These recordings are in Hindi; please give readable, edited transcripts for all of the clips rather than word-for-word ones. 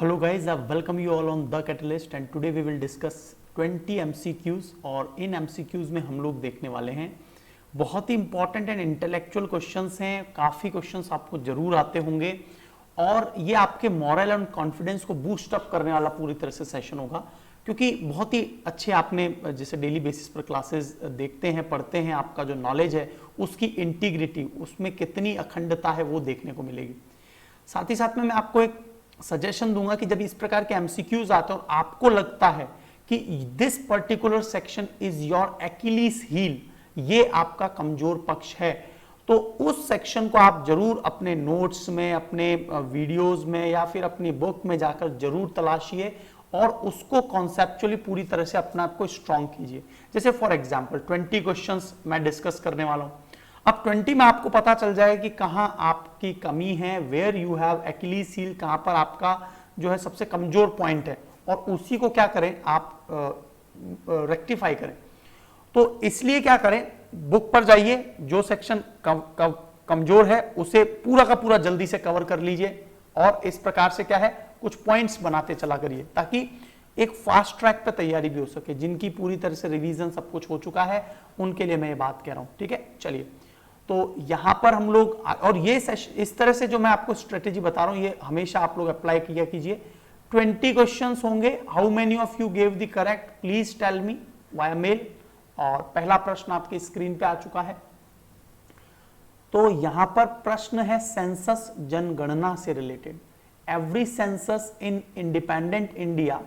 Hello guys, I welcome you all on The Catalyst and today we will discuss 20 MCQs और इन MCQs में हम लोग देखने वाले हैं बहुत ही इंपॉर्टेंट एंड इंटेलेक्चुअल क्वेश्चंस हैं। काफ़ी क्वेश्चंस आपको जरूर आते होंगे और ये आपके मॉरल एंड कॉन्फिडेंस को बूस्ट अप करने वाला पूरी तरह से सेशन होगा, क्योंकि बहुत ही अच्छे आपने जैसे डेली बेसिस पर क्लासेस देखते हैं, पढ़ते हैं, आपका जो नॉलेज है उसकी इंटीग्रिटी, उसमें कितनी अखंडता है वो देखने को मिलेगी। साथ ही साथ में मैं आपको एक सजेशन दूंगा कि जब इस प्रकार के एमसीक्यूज आते हैं और आपको लगता है कि this particular section is your Achilles heel, ये आपका कमजोर पक्ष है, तो उस सेक्शन को आप जरूर अपने नोट्स में, अपने वीडियोस में या फिर अपनी बुक में जाकर जरूर तलाशिए और उसको कॉन्सेप्चुअली पूरी तरह से अपने आप को स्ट्रॉन्ग कीजिए। जैसे फॉर एग्जांपल 20 क्वेश्चंस मैं डिस्कस करने वाला हूं। अब 20 में आपको पता चल जाए कि कहां आपकी कमी है, वेयर यू हैव एक्िलीज हील, कहां पर आपका जो है सबसे कमजोर पॉइंट है और उसी को क्या करें आप रेक्टिफाई करें। तो इसलिए क्या करें, बुक पर जाइए, जो सेक्शन कमजोर है उसे पूरा का पूरा जल्दी से कवर कर लीजिए और इस प्रकार से क्या है कुछ पॉइंट्स बनाते चला करिए ताकि एक फास्ट ट्रैक पे तैयारी भी हो सके। जिनकी पूरी तरह से रिवीजन सब कुछ हो चुका है उनके लिए मैं ये बात कह रहा हूं, ठीक है। चलिए, तो यहां पर हम लोग, और ये इस तरह से जो मैं आपको स्ट्रेटेजी बता रहा हूं ये हमेशा आप लोग अप्लाई किया कीजिए। 20 क्वेश्चंस होंगे। How many of you gave the correct, please tell me via mail. और पहला प्रश्न आपकी स्क्रीन पे आ चुका है। तो यहां पर प्रश्न है सेंसस, जनगणना से related. Every census in independent India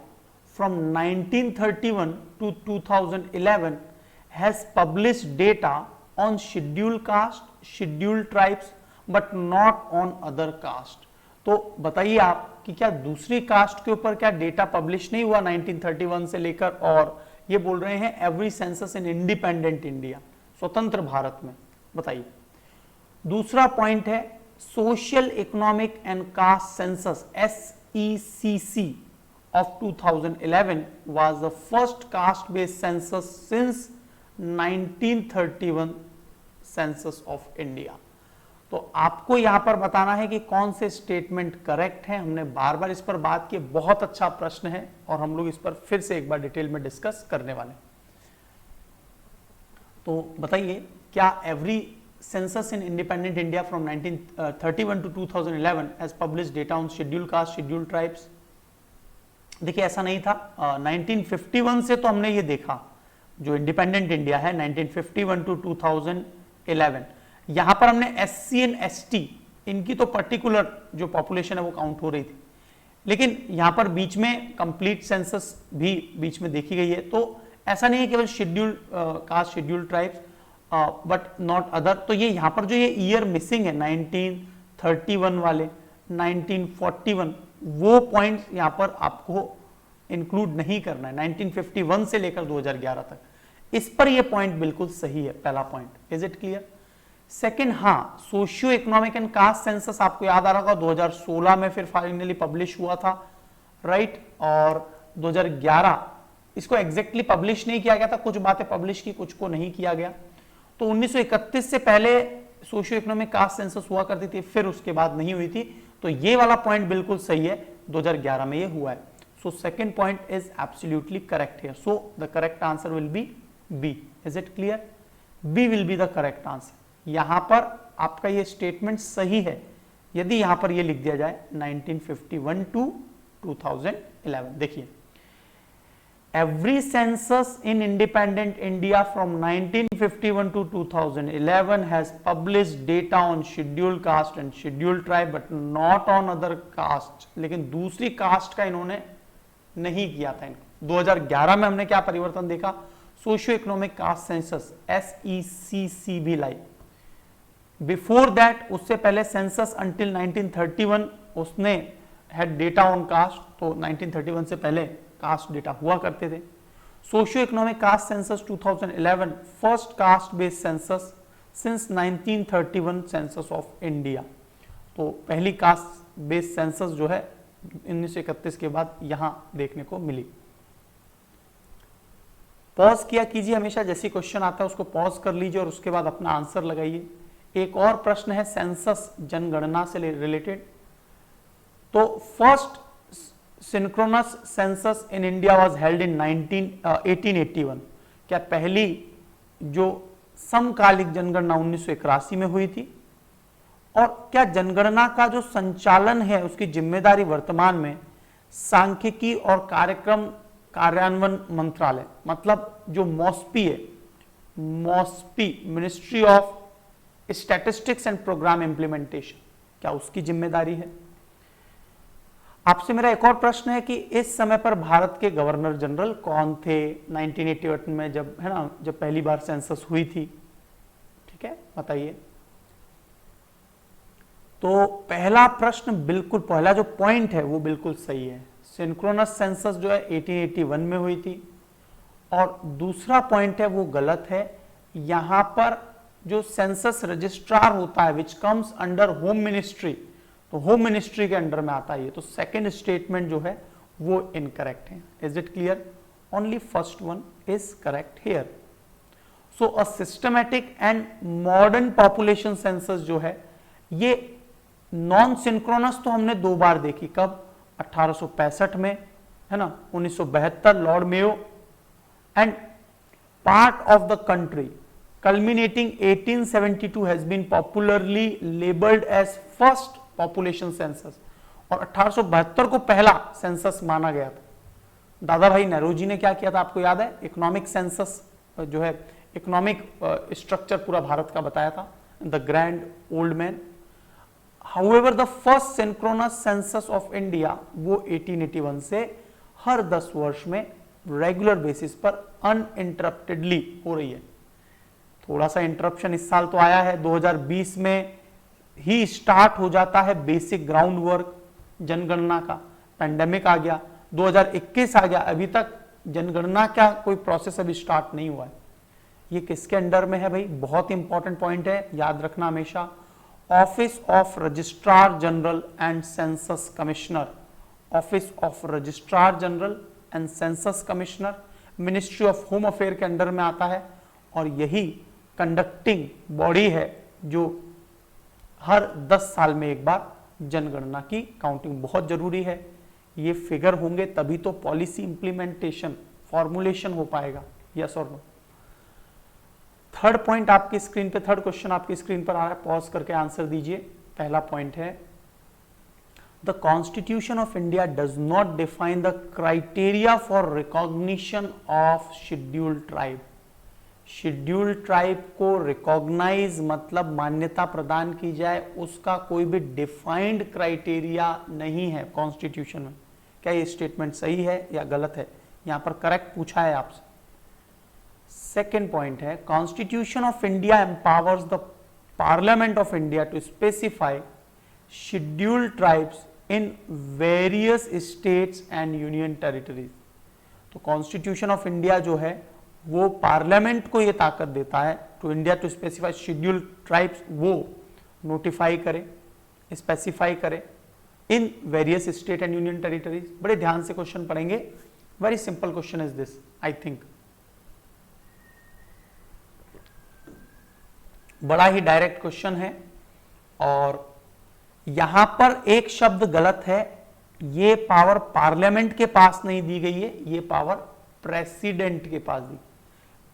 from 1931 to 2011 has published data on scheduled caste, scheduled tribes, but not on other caste। तो बताइए आप कि क्या दूसरी कास्ट के ऊपर क्या डेटा पब्लिश नहीं हुआ 1931 से लेकर, और ये बोल रहे हैं every census in independent India, स्वतंत्र भारत में। बताइए। दूसरा पॉइंट है social economic and caste census SECC of 2011 was the first caste based census since 1931 census of India। तो आपको यहां पर बताना है कि कौन से स्टेटमेंट करेक्ट है। हमने बार बार इस पर बात की, बहुत अच्छा प्रश्न है और हम लोग इस पर फिर से एक बार डिटेल में डिस्कस करने वाले। तो बताइए, क्या every census in independent India from 1931 to 2011 has published data on scheduled caste, scheduled tribes? देखिए ऐसा नहीं था। 1951 से तो हमने ये देखा, जो इंडिपेंडेंट इंडिया है 1951 टू 2011, यहां पर हमने SC एंड ST, इनकी तो पर्टिकुलर जो पॉपुलेशन है वो काउंट हो रही थी, लेकिन यहां पर बीच में कंप्लीट सेंसस भी बीच में देखी गई है। तो ऐसा नहीं है केवल scheduled caste, scheduled tribes but not other. तो ये यहां पर जो ये ईयर मिसिंग है 1931 वाले, 1941, वो पॉइंट यहां पर आपको इंक्लूड नहीं करना है। 1951 से लेकर 2011 तक, इस पर ये पॉइंट बिल्कुल सही है, पहला point. Is it clear? Second, हाँ, socio economic and caste census आपको याद आ रहा होगा 2016 में फिर फाइनली पब्लिश हुआ था, राइट। और 2011 इसको एग्जैक्टली पब्लिश नहीं किया गया था, कुछ बातें पब्लिश की, कुछ को नहीं किया गया। तो 1931 से पहले सोशियो इकोनॉमिक कास्ट सेंसस हुआ करती थी, फिर उसके बाद नहीं हुई थी। तो ये वाला पॉइंट बिल्कुल सही है, 2011 में ये हुआ है। So second point is absolutely correct here. So the correct answer will be B. Is it clear? B will be the correct answer. यहां पर आपका ये स्टेटमेंट सही है यदि यहां पर ये लिख दिया जाए 1951 टू 2011। देखिए, every census in independent India from 1951 to 2011 has published data on scheduled caste and scheduled tribe but not on other caste। लेकिन दूसरी कास्ट का इन्होंने नहीं किया था। 2011 में हमने क्या परिवर्तन देखा, socio economic caste census SECC भी लाई। बिफोर दैट, उससे पहले सेंसस अंटिल 1931 उसने हैड डेटा ऑन कास्ट। तो 1931 से पहले कास्ट डेटा हुआ करते थे। Socio economic caste census 2011 first caste based census since 1931 census of India. तो पहली कास्ट बेस्ड सेंसस जो है 1931 के बाद यहां देखने को मिली। पॉज किया कीजिए, हमेशा जैसी क्वेश्चन आता है उसको पॉज कर लीजिए और उसके बाद अपना आंसर लगाइए। एक और प्रश्न है सेंसस, जनगणना से रिलेटेड। तो first synchronous census in India was held in 1881। क्या पहली जो समकालिक जनगणना 1981 में हुई थी? और क्या जनगणना का जो संचालन है उसकी जिम्मेदारी वर्तमान में सांख्यिकी और कार्यक्रम कार्यान्वयन मंत्रालय, मतलब जो मॉस्पी है, MoSPI ministry of statistics and programme implementation, क्या उसकी जिम्मेदारी है? आपसे मेरा एक और प्रश्न है कि इस समय पर भारत के गवर्नर जनरल कौन थे 1988 में, जब है ना, जब पहली बार सेंसस हुई थी? ठीक है, बताइए। तो पहला प्रश्न बिल्कुल, पहला जो पॉइंट है वो बिल्कुल सही है। सिंक्रोनस सेंसस जो है 1881 में हुई थी। और दूसरा पॉइंट है वो गलत है। यहां पर जो सेंसस रजिस्ट्रार होता है which comes under home ministry, तो होम मिनिस्ट्री के अंडर में आता है ये, तो सेकंड स्टेटमेंट जो है वो इनकरेक्ट है। Is it clear? Only first one is correct here. So a systematic and modern population census जो है ये नॉन सिंक्रोनस तो हमने 2 बार देखी, कब? 1865 में, है ना, 1972 Lord Mayo, and part of the country culminating 1872 has been popularly labeled as first population census, और 1872 को पहला सेंसस माना गया था। दादा भाई नेहरू ने क्या किया था आपको याद है? इकोनॉमिक सेंसस जो है, इकोनॉमिक स्ट्रक्चर पूरा भारत का बताया था, the grand old man. However the first synchronous census of India वो 1881 से हर 10 वर्ष में रेगुलर बेसिस पर अनइंटरप्टेडली हो रही है। थोड़ा सा इंटरप्शन इस साल तो आया है, 2020 में ही स्टार्ट हो जाता है बेसिक ग्राउंड वर्क जनगणना का, पैंडेमिक आ गया, 2021 आ गया, अभी तक जनगणना का कोई प्रोसेस अभी स्टार्ट नहीं हुआ है। ये किसके अंडर में है भाई? बहुत इंपॉर्टेंट पॉइंट है, याद रखना हमेशा। Office of registrar general and census commissioner, office of registrar general and census commissioner ministry of home affair के अंडर में आता है, और यही कंडक्टिंग बॉडी है जो हर 10 साल में एक बार जनगणना की काउंटिंग बहुत जरूरी है। ये फिगर होंगे तभी तो पॉलिसी इंप्लीमेंटेशन फॉर्मुलेशन हो पाएगा। यस और नो? थर्ड पॉइंट आपकी स्क्रीन पे, थर्ड क्वेश्चन आपकी स्क्रीन पर आ रहा है, पॉज करके आंसर दीजिए। पहला पॉइंट है the constitution of India does not define the criteria for recognition of scheduled tribe. Scheduled tribe को रिकॉग्नाइज मतलब मान्यता प्रदान की जाए, उसका कोई भी डिफाइंड क्राइटेरिया नहीं है कॉन्स्टिट्यूशन में। क्या ये स्टेटमेंट सही है या गलत है? यहां पर करेक्ट पूछा है आपसे। सेकेंड पॉइंट है constitution of India empowers the parliament of India to specify scheduled tribes in various states and union territories. तो कॉन्स्टिट्यूशन ऑफ इंडिया जो है वो पार्लियामेंट को ये ताकत देता है to India to specify scheduled tribes, वो नोटिफाई करे, स्पेसिफाई करे in various state and union territories. बड़े ध्यान से क्वेश्चन पढ़ेंगे, very simple question is this, I think बड़ा ही डायरेक्ट क्वेश्चन है। और यहां पर एक शब्द गलत है, ये पावर पार्लियामेंट के पास नहीं दी गई है, ये पावर प्रेसिडेंट के पास दी।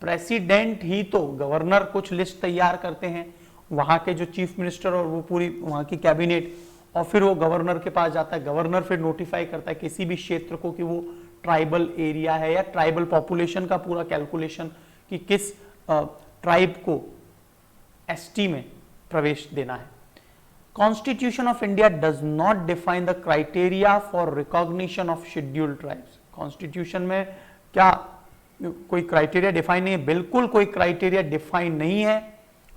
प्रेसिडेंट ही तो, गवर्नर कुछ लिस्ट तैयार करते हैं, वहां के जो चीफ मिनिस्टर और वो पूरी वहां की कैबिनेट, और फिर वो गवर्नर के पास जाता है, गवर्नर फिर नोटिफाई करता है किसी भी क्षेत्र को कि वो ट्राइबल एरिया है या ट्राइबल पॉपुलेशन का पूरा कैलकुलेशन कि किस ट्राइब को एसटी में प्रवेश देना है। Constitution of India does not define the criteria for recognition of scheduled tribes. Constitution में क्या कोई क्राइटेरिया डिफाइन नहीं है? बिल्कुल कोई क्राइटेरिया डिफाइन नहीं है,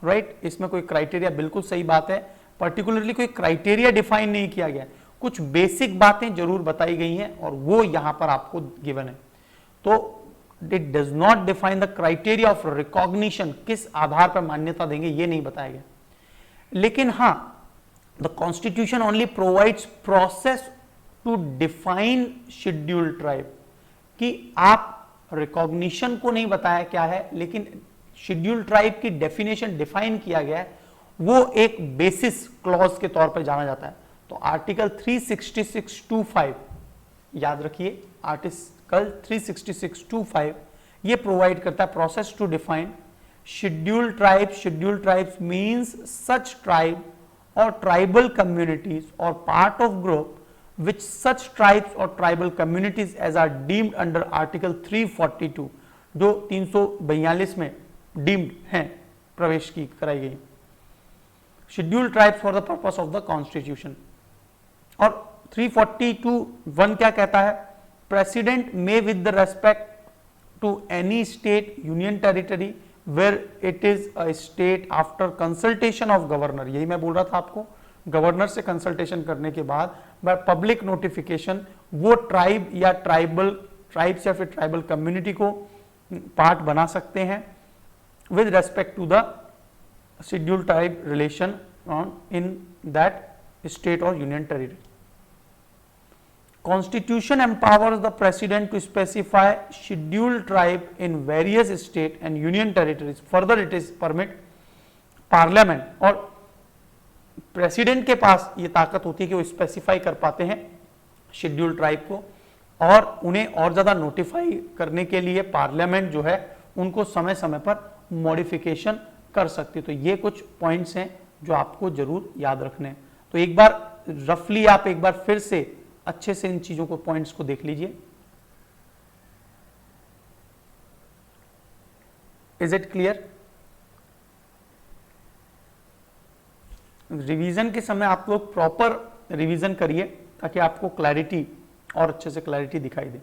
राइट? इसमें कोई क्राइटेरिया, बिल्कुल सही बात है, पर्टिकुलरली कोई क्राइटेरिया डिफाइन नहीं किया गया। कुछ बेसिक बातें जरूर बताई गई हैं और वो यहां पर आपको गिवन है। तो it does not define the criteria of recognition, किस आधार पर मान्यता देंगे ये नहीं बताया गया। लेकिन हां, the constitution only provides process to define scheduled tribe, कि आप रिकॉग्निशन को नहीं बताया क्या है, लेकिन शेड्यूल्ड ट्राइब की डेफिनेशन डिफाइन किया गया है, वो एक बेसिस क्लॉज के तौर पर जाना जाता है। तो आर्टिकल 366(25) याद रखिए आर्टिकल 366(2)(5) ये प्रोवाइड करता है process to define scheduled tribes. Scheduled tribes means such tribe और ट्राइबल कम्युनिटीज और part of group which such tribes or tribal communities as are deemed under article 342 जो 342 में deemed हैं प्रवेश की कराई गई scheduled tribes for the purpose of the constitution। और 342(1) क्या कहता है, president may with the respect to any state union territory where it is a state after consultation of governor, यही मैं बोल रहा था आपको, गवर्नर से कंसल्टेशन करने के बाद बाय पब्लिक नोटिफिकेशन वो ट्राइब या ट्राइब्स या फिर ट्राइबल कम्युनिटी को पार्ट बना सकते हैं with respect to the scheduled tribe relation on in that state और union territory. Constitution empowers the president to specify scheduled tribe in various state and union territories. Further, it is permit parliament और प्रेसिडेंट के पास ये ताकत होती है कि वो स्पेसिफाई कर पाते हैं शेड्यूल्ड ट्राइब को और उन्हें और ज्यादा नोटिफाई करने के लिए पार्लियामेंट जो है उनको समय समय पर मॉडिफिकेशन कर सकती है। तो ये कुछ पॉइंट्स हैं जो आपको जरूर याद रखने हैं। तो एक बार रफली आप एक बार फिर से अच्छे से इन चीजों को पॉइंट्स को देख लीजिए। Is it clear? रिवीजन के समय आप लोग प्रॉपर रिवीजन करिए ताकि आपको क्लैरिटी और अच्छे से क्लैरिटी दिखाई दे।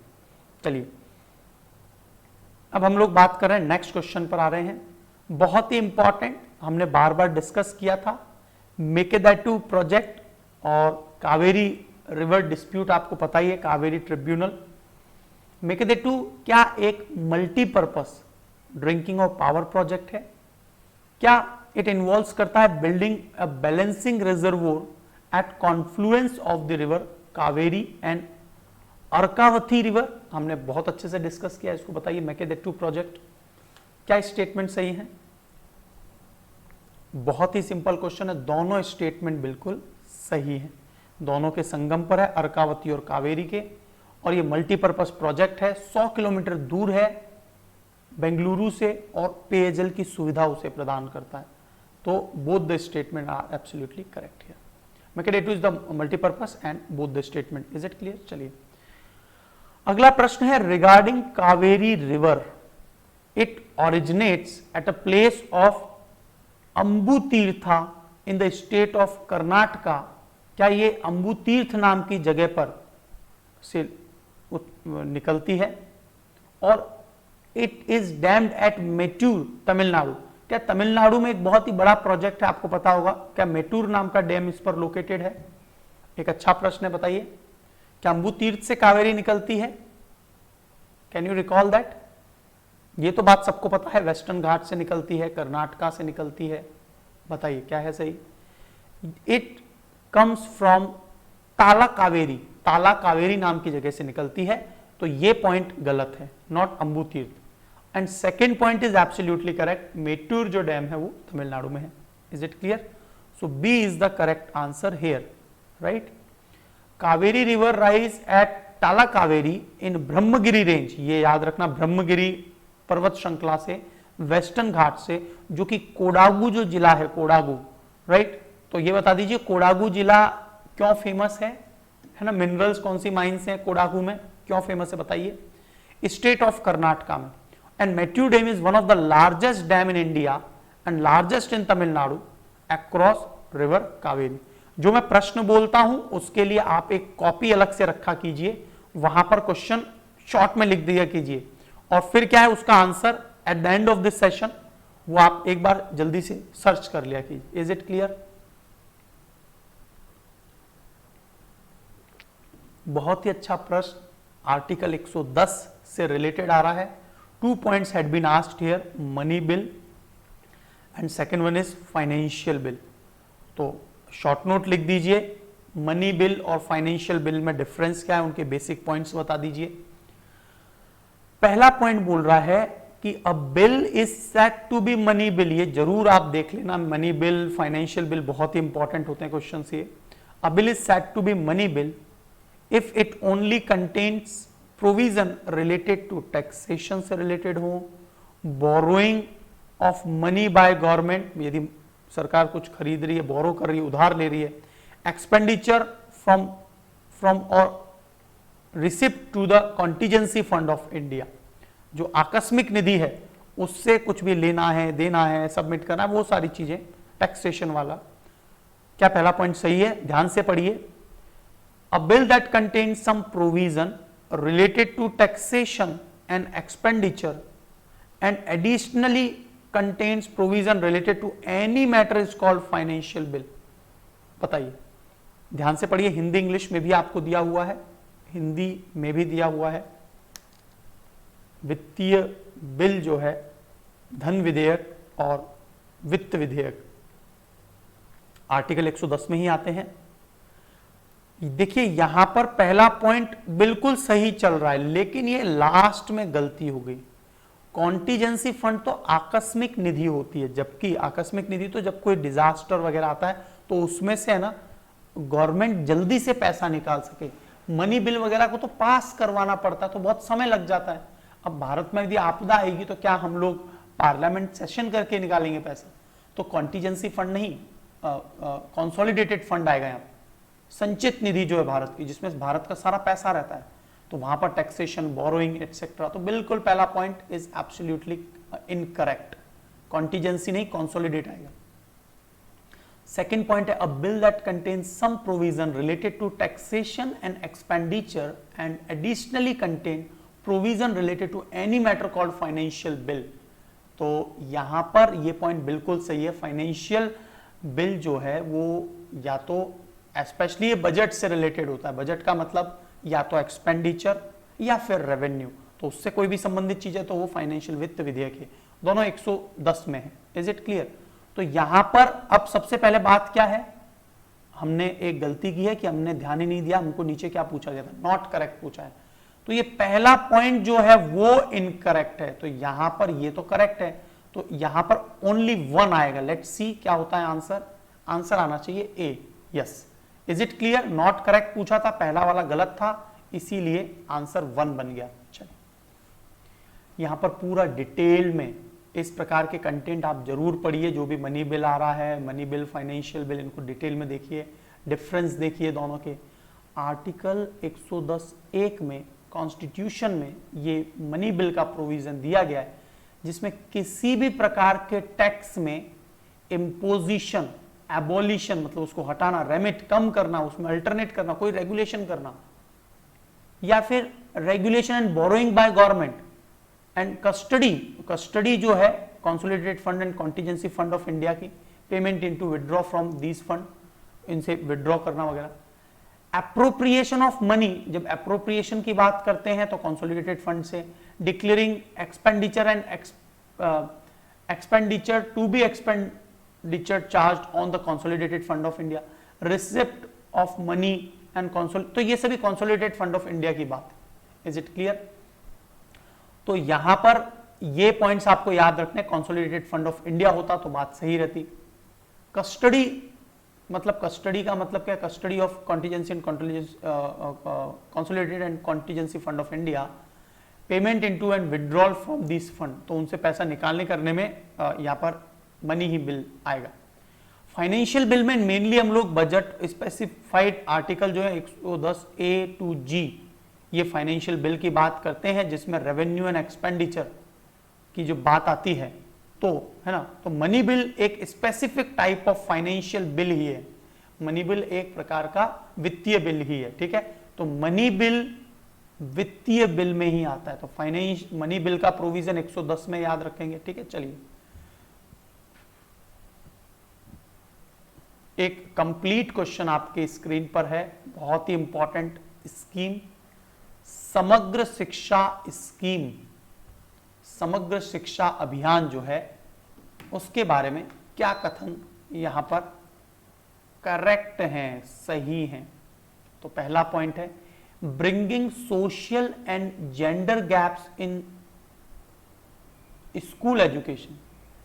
चलिए अब हम लोग बात कर रहे हैं नेक्स्ट क्वेश्चन पर आ रहे हैं, बहुत ही इंपॉर्टेंट, हमने बार बार डिस्कस किया था मेकेदाटू प्रोजेक्ट और कावेरी रिवर डिस्प्यूट, आपको पता ही है कावेरी ट्रिब्यूनल। मेकेदाटू क्या एक मल्टीपर्पस ड्रिंकिंग और पावर प्रोजेक्ट है? क्या इट इन्वॉल्व्स करता है building a balancing reservoir at confluence of the river Kaveri and Arkavathi river? हमने बहुत अच्छे से डिस्कस किया, इसको बताइए मेकेदाटू प्रोजेक्ट क्या स्टेटमेंट सही है? बहुत ही सिंपल क्वेश्चन है, दोनों स्टेटमेंट बिल्कुल सही है, दोनों के संगम पर है अर्कावती और कावेरी के, और ये मल्टीपर्पज प्रोजेक्ट है, 100 किलोमीटर दूर है बेंगलुरु से और पेयजल की सुविधा उसे प्रदान करता है। तो both the statement are absolutely correct here. Mekedatu is the multipurpose and both the statement. Is it clear? चलिए अगला प्रश्न है regarding Kaveri river, it originates at a place of Ambutirtha in the state of Karnataka. क्या ये अंबुतीर्थ नाम की जगह पर से निकलती है? और it is dammed at Mettur Tamil Nadu. क्या तमिलनाडु में एक बहुत ही बड़ा प्रोजेक्ट है, आपको पता होगा, क्या मेटूर नाम का डैम इस पर लोकेटेड है? एक अच्छा प्रश्न है, बताइए क्या अंबुतीर्थ से कावेरी निकलती है? Can you recall that? ये तो बात सबको पता है, वेस्टर्न घाट से निकलती है, कर्नाटका से निकलती है, बताइए क्या है सही? इट कम्स फ्रॉम ताला कावेरी, ताला कावेरी नाम की जगह से निकलती है, तो ये पॉइंट गलत है, not Ambutirtha. And second point is absolutely correct, Mettur जो डैम है वो तमिलनाडु में है। Is it clear? So B is the correct answer here, right. Kaveri river rise at Tala Kaveri in Brahmagiri range, ये याद रखना, ब्रह्मगिरी पर्वत श्रृंखला से, वेस्टर्न घाट से, जो कि कोडागू जो जिला है, कोडागू, राइट। तो ये बता दीजिए कोडागू जिला क्यों फेमस है ना? मिनरल्स कौन सी माइंस हैं कोडागू में, क्यों फेमस है बताइए? स्टेट ऑफ कर्नाटका में। And Mettur dam is one of the largest dam in India and largest in Tamil Nadu across river Kaveri. जो मैं प्रश्न बोलता हूं उसके लिए आप एक कॉपी अलग से रखा कीजिए, वहां पर क्वेश्चन शॉर्ट में लिख दिया कीजिए, और फिर क्या है उसका answer at the end of this session वो आप एक बार जल्दी से सर्च कर लिया कीजिए। Is it clear? बहुत ही अच्छा प्रश्न आर्टिकल 110 से रिलेटेड आ रहा है। 2 points had been asked here, money bill and second one is financial bill। तो शॉर्ट नोट लिख दीजिए, मनी बिल और फाइनेंशियल बिल में डिफरेंस क्या है, उनके बेसिक पॉइंट्स बता दीजिए। पहला पॉइंट बोल रहा है कि a bill is set to be money bill, ये जरूर आप देख लेना, मनी बिल फाइनेंशियल बिल बहुत ही इंपॉर्टेंट होते हैं क्वेश्चन ये। A bill is set to be money bill if it only contains provision related to taxation से रिलेटेड हो, borrowing of money by government, यदि सरकार कुछ खरीद रही है, बोरो कर रही है, उधार ले रही है, एक्सपेंडिचर फ्रॉम और receipt to the contingency fund of India, जो आकस्मिक निधि है उससे कुछ भी लेना है, देना है, सबमिट करना है, वो सारी चीजें टैक्सेशन वाला। क्या पहला पॉइंट सही है? ध्यान से पढ़िए। A bill that contains some provision related to taxation and expenditure and additionally contains provision related to any matter is called financial bill। बताइए, ध्यान से पढ़िए। हिंदी इंग्लिश में भी आपको दिया हुआ है, हिंदी में भी दिया हुआ है। वित्तीय बिल जो है धन विधेयक और वित्त विधेयक आर्टिकल 110 में ही आते हैं। देखिए यहां पर पहला पॉइंट बिल्कुल सही चल रहा है, लेकिन ये लास्ट में गलती हो गई। कॉन्टीजेंसी फंड तो आकस्मिक निधि होती है, जबकि आकस्मिक निधि तो जब कोई डिजास्टर वगैरह आता है तो उसमें से है ना गवर्नमेंट जल्दी से पैसा निकाल सके। मनी बिल वगैरह को तो पास करवाना पड़ता है, तो बहुत समय लग जाता है। अब भारत में यदि आपदा आएगी तो क्या हम लोग पार्लियामेंट सेशन करके निकालेंगे पैसा? तो कॉन्टीजेंसी फंड नहीं, कंसोलिडेटेड फंड आएगा यहाँ, संचित निधि जो है भारत की, जिसमें भारत का सारा पैसा रहता है, तो वहां पर टैक्सेशन, बोरोइंग एटसेट्रा। तो बिल्कुल पहला point is absolutely incorrect, contingency नहीं कंसोलिडेट आएगा। सेकेंड पॉइंट है a bill that contains some provision related to taxation and expenditure and additionally contain provision related to any matter called financial bill. तो यहां पर ये पॉइंट बिल्कुल सही है। फाइनेंशियल बिल जो है वो या तो स्पेशली ये बजट से रिलेटेड होता है, बजट का मतलब या तो एक्सपेंडिचर या फिर रेवेन्यू, तो उससे कोई भी संबंधित चीज है तो वो फाइनेंशियल वित्त विधेयक है, दोनों 110 में है। Is it clear? तो यहां पर अब सबसे पहले बात क्या है, हमने एक गलती की है कि हमने ध्यान ही नहीं दिया, हमको नीचे क्या पूछा गया था, नॉट करेक्ट पूछा है। तो ये पहला पॉइंट जो है वो इनकरेक्ट है, तो यहां पर ये तो करेक्ट है, तो यहां पर ओनली 1 आएगा। लेट्स सी क्या होता है आंसर। आंसर आना चाहिए A, yes. Is it clear? Not correct पूछा था, पहला वाला गलत था, इसीलिए आंसर 1 बन गया। चलिए यहां पर पूरा डिटेल में इस प्रकार के कंटेंट आप जरूर पढ़िए, जो भी मनी बिल आ रहा है, मनी बिल, फाइनेंशियल बिल, इनको डिटेल में देखिए, डिफरेंस देखिए दोनों के। आर्टिकल 110(1) में कॉन्स्टिट्यूशन में ये मनी बिल का प्रोविजन दिया गया है, जिसमें किसी भी प्रकार के टैक्स में इम्पोजिशन, एबोलिशन मतलब उसको हटाना, रेमिट कम करना, उसमें अल्टरनेट करना, कोई रेगुलेशन करना, या फिर regulation and borrowing by government and custody जो है consolidated fund and contingency fund of India की, payment into withdraw from these fund, इनसे विड्रॉ करना वगैरह। एप्रोप्रिएशन ऑफ मनी, जब एप्रोप्रिएशन की बात करते हैं तो कंसोलिडेटेड फंड से, declaring expenditure and expenditure to be expenditure charged on the consolidated fund of India, receipt of money and तो ये सभी consolidated fund of India की बात है। Is it clear? तो यहां पर ये पॉइंट्स आपको याद रखने, consolidated fund of India होता तो बात सही रहती। कस्टडी मतलब, कस्टडी का मतलब क्या? Custody of contingency and consolidated and contingency fund of India, payment into and withdrawal from this fund, तो उनसे पैसा निकालने करने में यहां पर मनी ही बिल आएगा। फाइनेंशियल बिल में मेनली हम लोग बजट स्पेसिफाइड आर्टिकल जो है 110A to G, ये फाइनेंशियल बिल की बात करते हैं, जिसमें रेवेन्यू एंड एक्सपेंडिचर की जो बात आती है, तो है ना, तो मनी बिल एक specific type of financial bill ही है। मनी बिल एक प्रकार का वित्तीय बिल ही है, ठीक है। तो मनी बिल वित्तीय बिल में ही आता है, तो फाइनेंस मनी बिल का प्रोविजन 110 में याद रखेंगे, ठीक है। चलिए एक कंप्लीट क्वेश्चन आपके स्क्रीन पर है, बहुत ही इंपॉर्टेंट स्कीम, समग्र शिक्षा स्कीम, समग्र शिक्षा अभियान जो है उसके बारे में क्या कथन यहां पर करेक्ट हैं, सही हैं। तो पहला पॉइंट है bringing social and gender gaps in school education,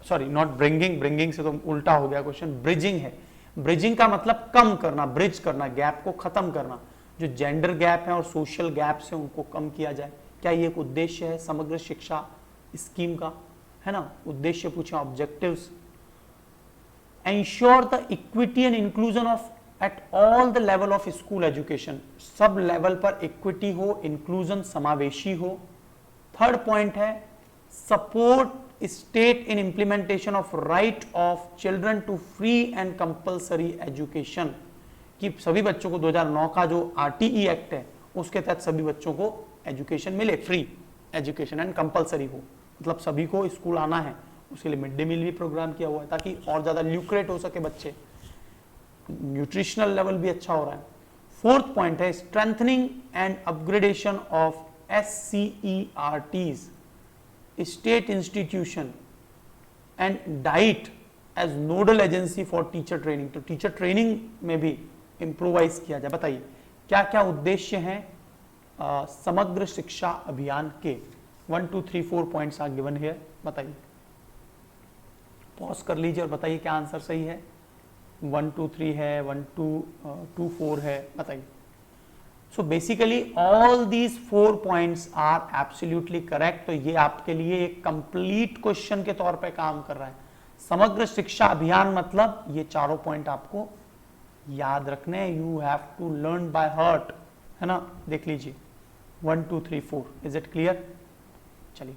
sorry not bringing, bringing से तो उल्टा हो गया क्वेश्चन, ब्रिजिंग है। ब्रिजिंग का मतलब कम करना, ब्रिज करना, गैप को खत्म करना, जो जेंडर गैप है और सोशल गैप्स है उनको कम किया जाए। क्या ये एक उद्देश्य है समग्र शिक्षा स्कीम का, है ना? उद्देश्य पूछा, objectives. Ensure the equity and inclusion of at all the level of school education, सब लेवल पर इक्विटी हो, इंक्लूजन समावेशी हो। थर्ड पॉइंट है support state in implementation of right of children to free and compulsory education, कि सभी बच्चों को 2009 का जो आरटीई एक्ट है उसके तहत सभी बच्चों को एजुकेशन मिले, फ्री एजुकेशन एंड कंपल्सरी हो, मतलब सभी को स्कूल आना है। उसके लिए मिड डे मील भी प्रोग्राम किया हुआ है ताकि और ज्यादा ल्यूक्रेट हो सके बच्चे, न्यूट्रिशनल लेवल भी अच्छा हो रहा है। फोर्थ पॉइंट है strengthening and upgradation of SCERTs, state institution and DIET as nodal agency for teacher training, तो टीचर ट्रेनिंग में भी इंप्रोवाइज किया जाए। बताइए क्या क्या उद्देश्य हैं समग्र शिक्षा अभियान के? 1 2 3 4 पॉइंट्स आर गिवन हियर, बताइए। पॉज कर लीजिए और बताइए क्या आंसर सही है। 1 2 3 है, 1 2 2 4 है, बताइए। So basically all these 4 points are absolutely correct. तो ये आपके लिए एक कंप्लीट क्वेश्चन के तौर पे काम कर रहा है। समग्र शिक्षा अभियान मतलब ये चारों पॉइंट आपको याद रखने हैं, you have to learn by heart, है ना? देख लीजिए 1 2 3 4, इज इट क्लियर? चलिए,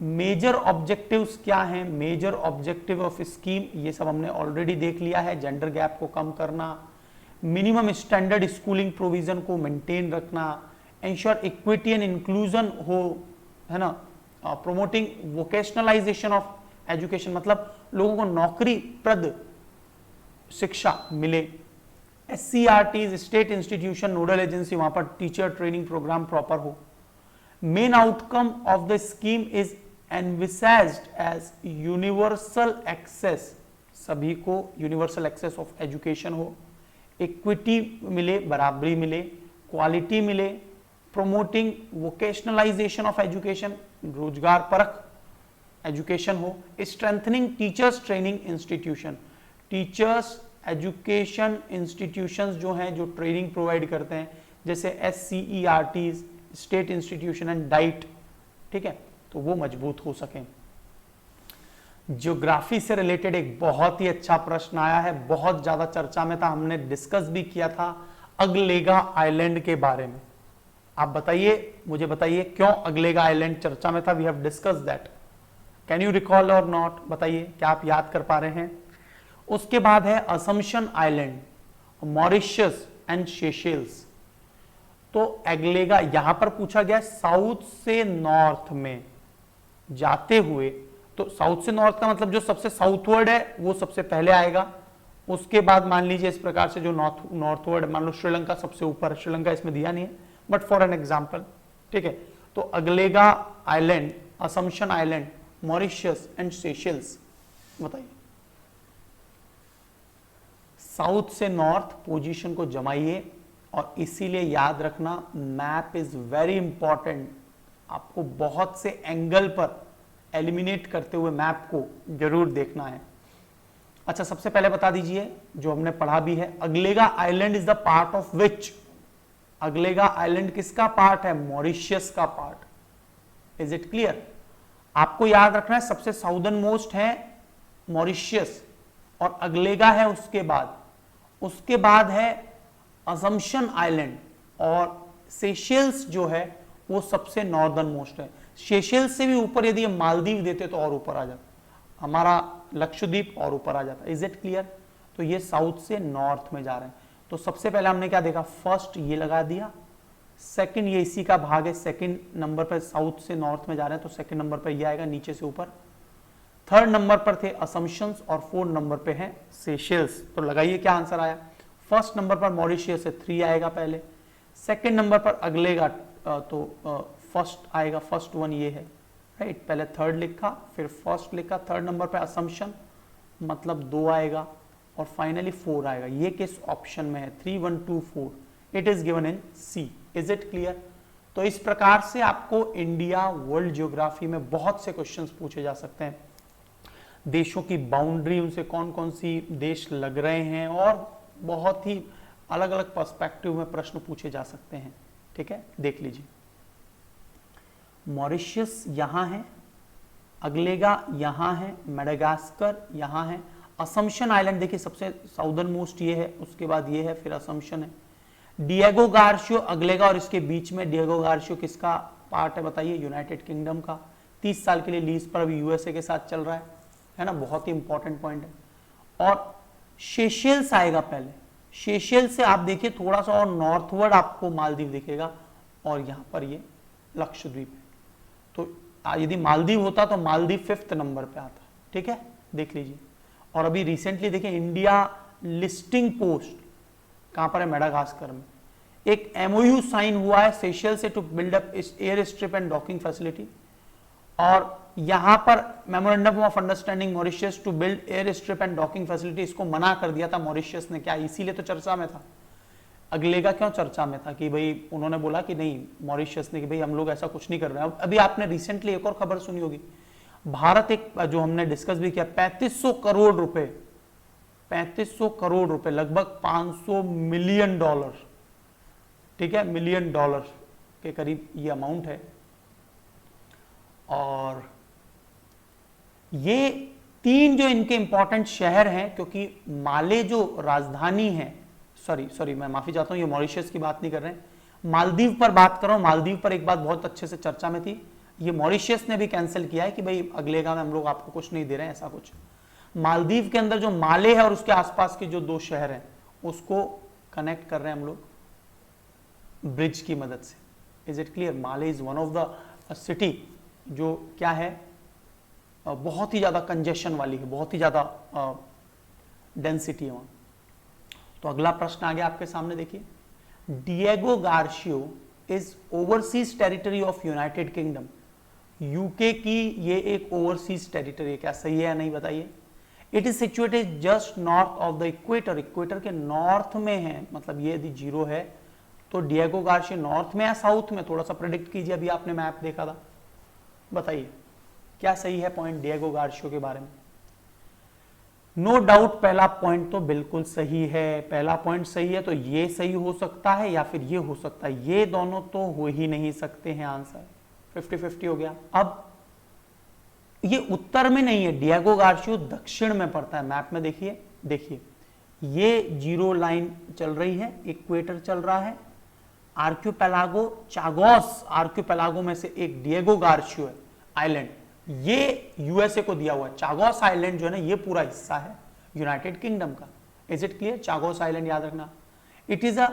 मेजर ऑब्जेक्टिव्स क्या हैं? मेजर ऑब्जेक्टिव ऑफ स्कीम, ये सब हमने ऑलरेडी देख लिया है। जेंडर गैप को कम करना, मिनिमम स्टैंडर्ड स्कूलिंग प्रोविजन को मेंटेन रखना, एंश्योर इक्विटी एंड इंक्लूजन हो, है ना? प्रोमोटिंग वोकेशनलाइजेशन ऑफ एजुकेशन, मतलब लोगों को नौकरी प्रद शिक्षा मिले। SCERTs, state institution nodal agency, वहां पर टीचर ट्रेनिंग प्रोग्राम प्रॉपर हो। Main outcome of the scheme is envisaged as universal access, सभी को यूनिवर्सल एक्सेस ऑफ एजुकेशन हो, इक्विटी मिले, बराबरी मिले, क्वालिटी मिले, प्रोमोटिंग वोकेशनलाइजेशन ऑफ एजुकेशन, रोजगार परख एजुकेशन हो, strengthening teachers training institution, teachers education institutions जो हैं जो ट्रेनिंग प्रोवाइड करते हैं, जैसे SCERTs, state institution and diet, ठीक है, तो वो मजबूत हो सकें। ज्योग्राफी से रिलेटेड एक बहुत ही अच्छा प्रश्न आया है, बहुत ज्यादा चर्चा में था, हमने डिस्कस भी किया था अगलेगा आइलैंड के बारे में। आप बताइए, मुझे बताइए क्यों अगलेगा आइलैंड चर्चा में था? We have discuss that, can you recall और नॉट? बताइए क्या आप याद कर पा रहे हैं? उसके बाद है assumption island, Mauritius and Seychelles. तो अगलेगा यहां पर पूछा गया साउथ से नॉर्थ में जाते हुए, तो साउथ से नॉर्थ का मतलब जो सबसे साउथवर्ड है वो सबसे पहले आएगा। उसके बाद मान लीजिए इस प्रकार से जो नॉर्थवर्ड, मान लो श्रीलंका सबसे ऊपर, श्रीलंका इसमें दिया नहीं है बट फॉर एन एग्जांपल, ठीक है। तो अगलेगा island, assumption island, Mauritius and Seychelles, बताइए। साउथ से नॉर्थ पोजीशन को जमाइए और इसीलिए याद रखना मैप इज वेरी इंपॉर्टेंट। आपको बहुत से एंगल पर एलिमिनेट करते हुए मैप को जरूर देखना है। अच्छा, सबसे पहले बता दीजिए जो हमने पढ़ा भी है, अगलेगा island is the part of which? अगलेगा island किसका पार्ट है? मॉरिशस का पार्ट। Is it clear? आपको याद रखना है सबसे साउदर्न मोस्ट है मॉरिशस और अगलेगा है उसके बाद है असम्पशन आइलैंड और सेशेल्स जो है वो सबसे नॉर्दर्न मोस्ट है। सेशेल्स से भी ऊपर यदि हम मालदीव देते तो और ऊपर आ जाता, हमारा लक्षद्वीप और ऊपर आ जाता। Is it clear? तो ये साउथ से नॉर्थ में जा रहे हैं। तो सबसे पहले हमने क्या देखा, फर्स्ट ये लगा दिया, सेकंड ये इसी का भाग है, सेकंड नंबर पर साउथ से नॉर्थ में जा रहे हैं तो सेकंड नंबर पर ये आएगा नीचे से ऊपर। थर्ड नंबर पर थे असम्पशंस और फोर्थ नंबर पे है सेशेल्स। तो लगाइए क्या आंसर आया। फर्स्ट नंबर पर मॉरिशियस से 3 आएगा पहले, सेकंड नंबर पर अगलेगा तो फर्स्ट आएगा, फर्स्ट वन ये है, राइट। पहले थर्ड लिखा फिर फर्स्ट लिखा, थर्ड नंबर पर असम्पशन मतलब 2 आएगा और फाइनली 4 आएगा। ये किस ऑप्शन में है? 3 1 2 4, it is given in C. Is it clear? तो इस प्रकार से आपको इंडिया वर्ल्ड ज्योग्राफी में बहुत से क्वेश्चंस पूछे जा सकते हैं। देशों की बाउंड्री, उनसे कौन कौन सी देश लग रहे हैं और बहुत ही अलग अलग पर्सपेक्टिव में प्रश्न पूछे जा सकते हैं, ठीक है। देख लीजिए, मॉरिशस यहां है, अगलेगा यहां है, मेडागास्कर यहां है, असम्पशन आइलैंड देखिए सबसे साउदर्न मोस्ट ये है, उसके बाद ये है, फिर असम्पशन है, डिएगो गार्शियो अगलेगा और इसके बीच में डिएगो गार्शियो किसका पार्ट है बताइए, यूनाइटेड किंगडम का, 30 साल के लिए लीज पर अभी यूएसए के साथ चल रहा है ना, बहुत ही इंपॉर्टेंट पॉइंट है। और सेशेल्स आएगा पहले, सेशेल्स से आप देखिए थोड़ा सा और नॉर्थवर्ड आपको मालदीव दिखेगा और यहां पर ये लक्षद्वीप है। तो यदि मालदीव होता तो मालदीव 5th नंबर पे आता, ठीक है, देख लीजिए। और अभी रिसेंटली देखिए इंडिया लिस्टिंग पोस्ट कहां पर है, मेडागास्कर में। एक एमओयू साइन हुआ है सेशेल्स से to build up airstrip and docking facility, और यहां पर memorandum of understanding Mauritius to build airstrip and docking facility, इसको मना कर दिया था मॉरिशस ने, क्या इसीलिए तो चर्चा में था। अगलेगा क्यों चर्चा में था कि भाई उन्होंने बोला कि नहीं, मॉरिशस ने कि भाई हम लोग ऐसा कुछ नहीं कर रहे हैं। अभी आपने रिसेंटली एक और खबर सुनी होगी, भारत एक जो हमने डिस्कस भी किया, 3500 करोड़ रुपए, 3500 करोड़ रुपए, लगभग 500 मिलियन डॉलर, ठीक है, मिलियन डॉलर के करीब ये अमाउंट है। और ये 3 जो इनके इंपॉर्टेंट शहर हैं, क्योंकि माले जो राजधानी है, सॉरी मैं माफी चाहता हूं, ये मॉरिशस की बात नहीं कर रहे हैं, मालदीव पर बात कर रहा हूं। मालदीव पर एक बात बहुत अच्छे से चर्चा में थी, ये मॉरिशस ने भी कैंसिल किया है कि भाई अगलेगा में हम लोग आपको कुछ नहीं दे रहे हैं, ऐसा कुछ। मालदीव के अंदर जो माले है और उसके आसपास के जो 2 शहर हैं उसको कनेक्ट कर रहे हैं हम लोग ब्रिज की मदद से। Is it clear? Male is one of the city जो क्या है, बहुत ही ज्यादा कंजेशन वाली है, बहुत ही ज्यादा डेंसिटी है वहां। तो अगला प्रश्न आ गया आपके सामने, देखिए, Diego Garcia is overseas territory of United Kingdom. UK की ये एक ओवरसीज टेरिटरी है, क्या सही है या नहीं बताइए। It is situated just north of the equator, equator के नॉर्थ में है, मतलब ये यदि 0 है तो डिएगो गार्शियो नॉर्थ में या साउथ में, थोड़ा सा प्रेडिक्ट कीजिए, अभी आपने मैप देखा था, बताइए क्या सही है पॉइंट डिएगो गार्शियो के बारे में। नो डाउट पहला पॉइंट तो बिल्कुल सही है, पहला पॉइंट सही है, तो ये सही हो सकता है या फिर ये हो सकता है, ये दोनों तो हो ही नहीं सकते हैं, आंसर 50-50 हो गया। अब ये उत्तर में नहीं है, डिएगो गार्शियो दक्षिण में पड़ता है, मैप में देखिए, देखिए ये 0 लाइन चल रही है, इक्वेटर चल रहा है, आर्क्यूपेलागो चागोस आर्क्यूपेलागो में से एक डिएगो गार्शियो है आइलैंड, ये यूएसए को दिया हुआ है। चागोस आइलैंड जो है ना, ये पूरा हिस्सा है यूनाइटेड किंगडम का। Is it clear? Chagos island याद रखना। It is a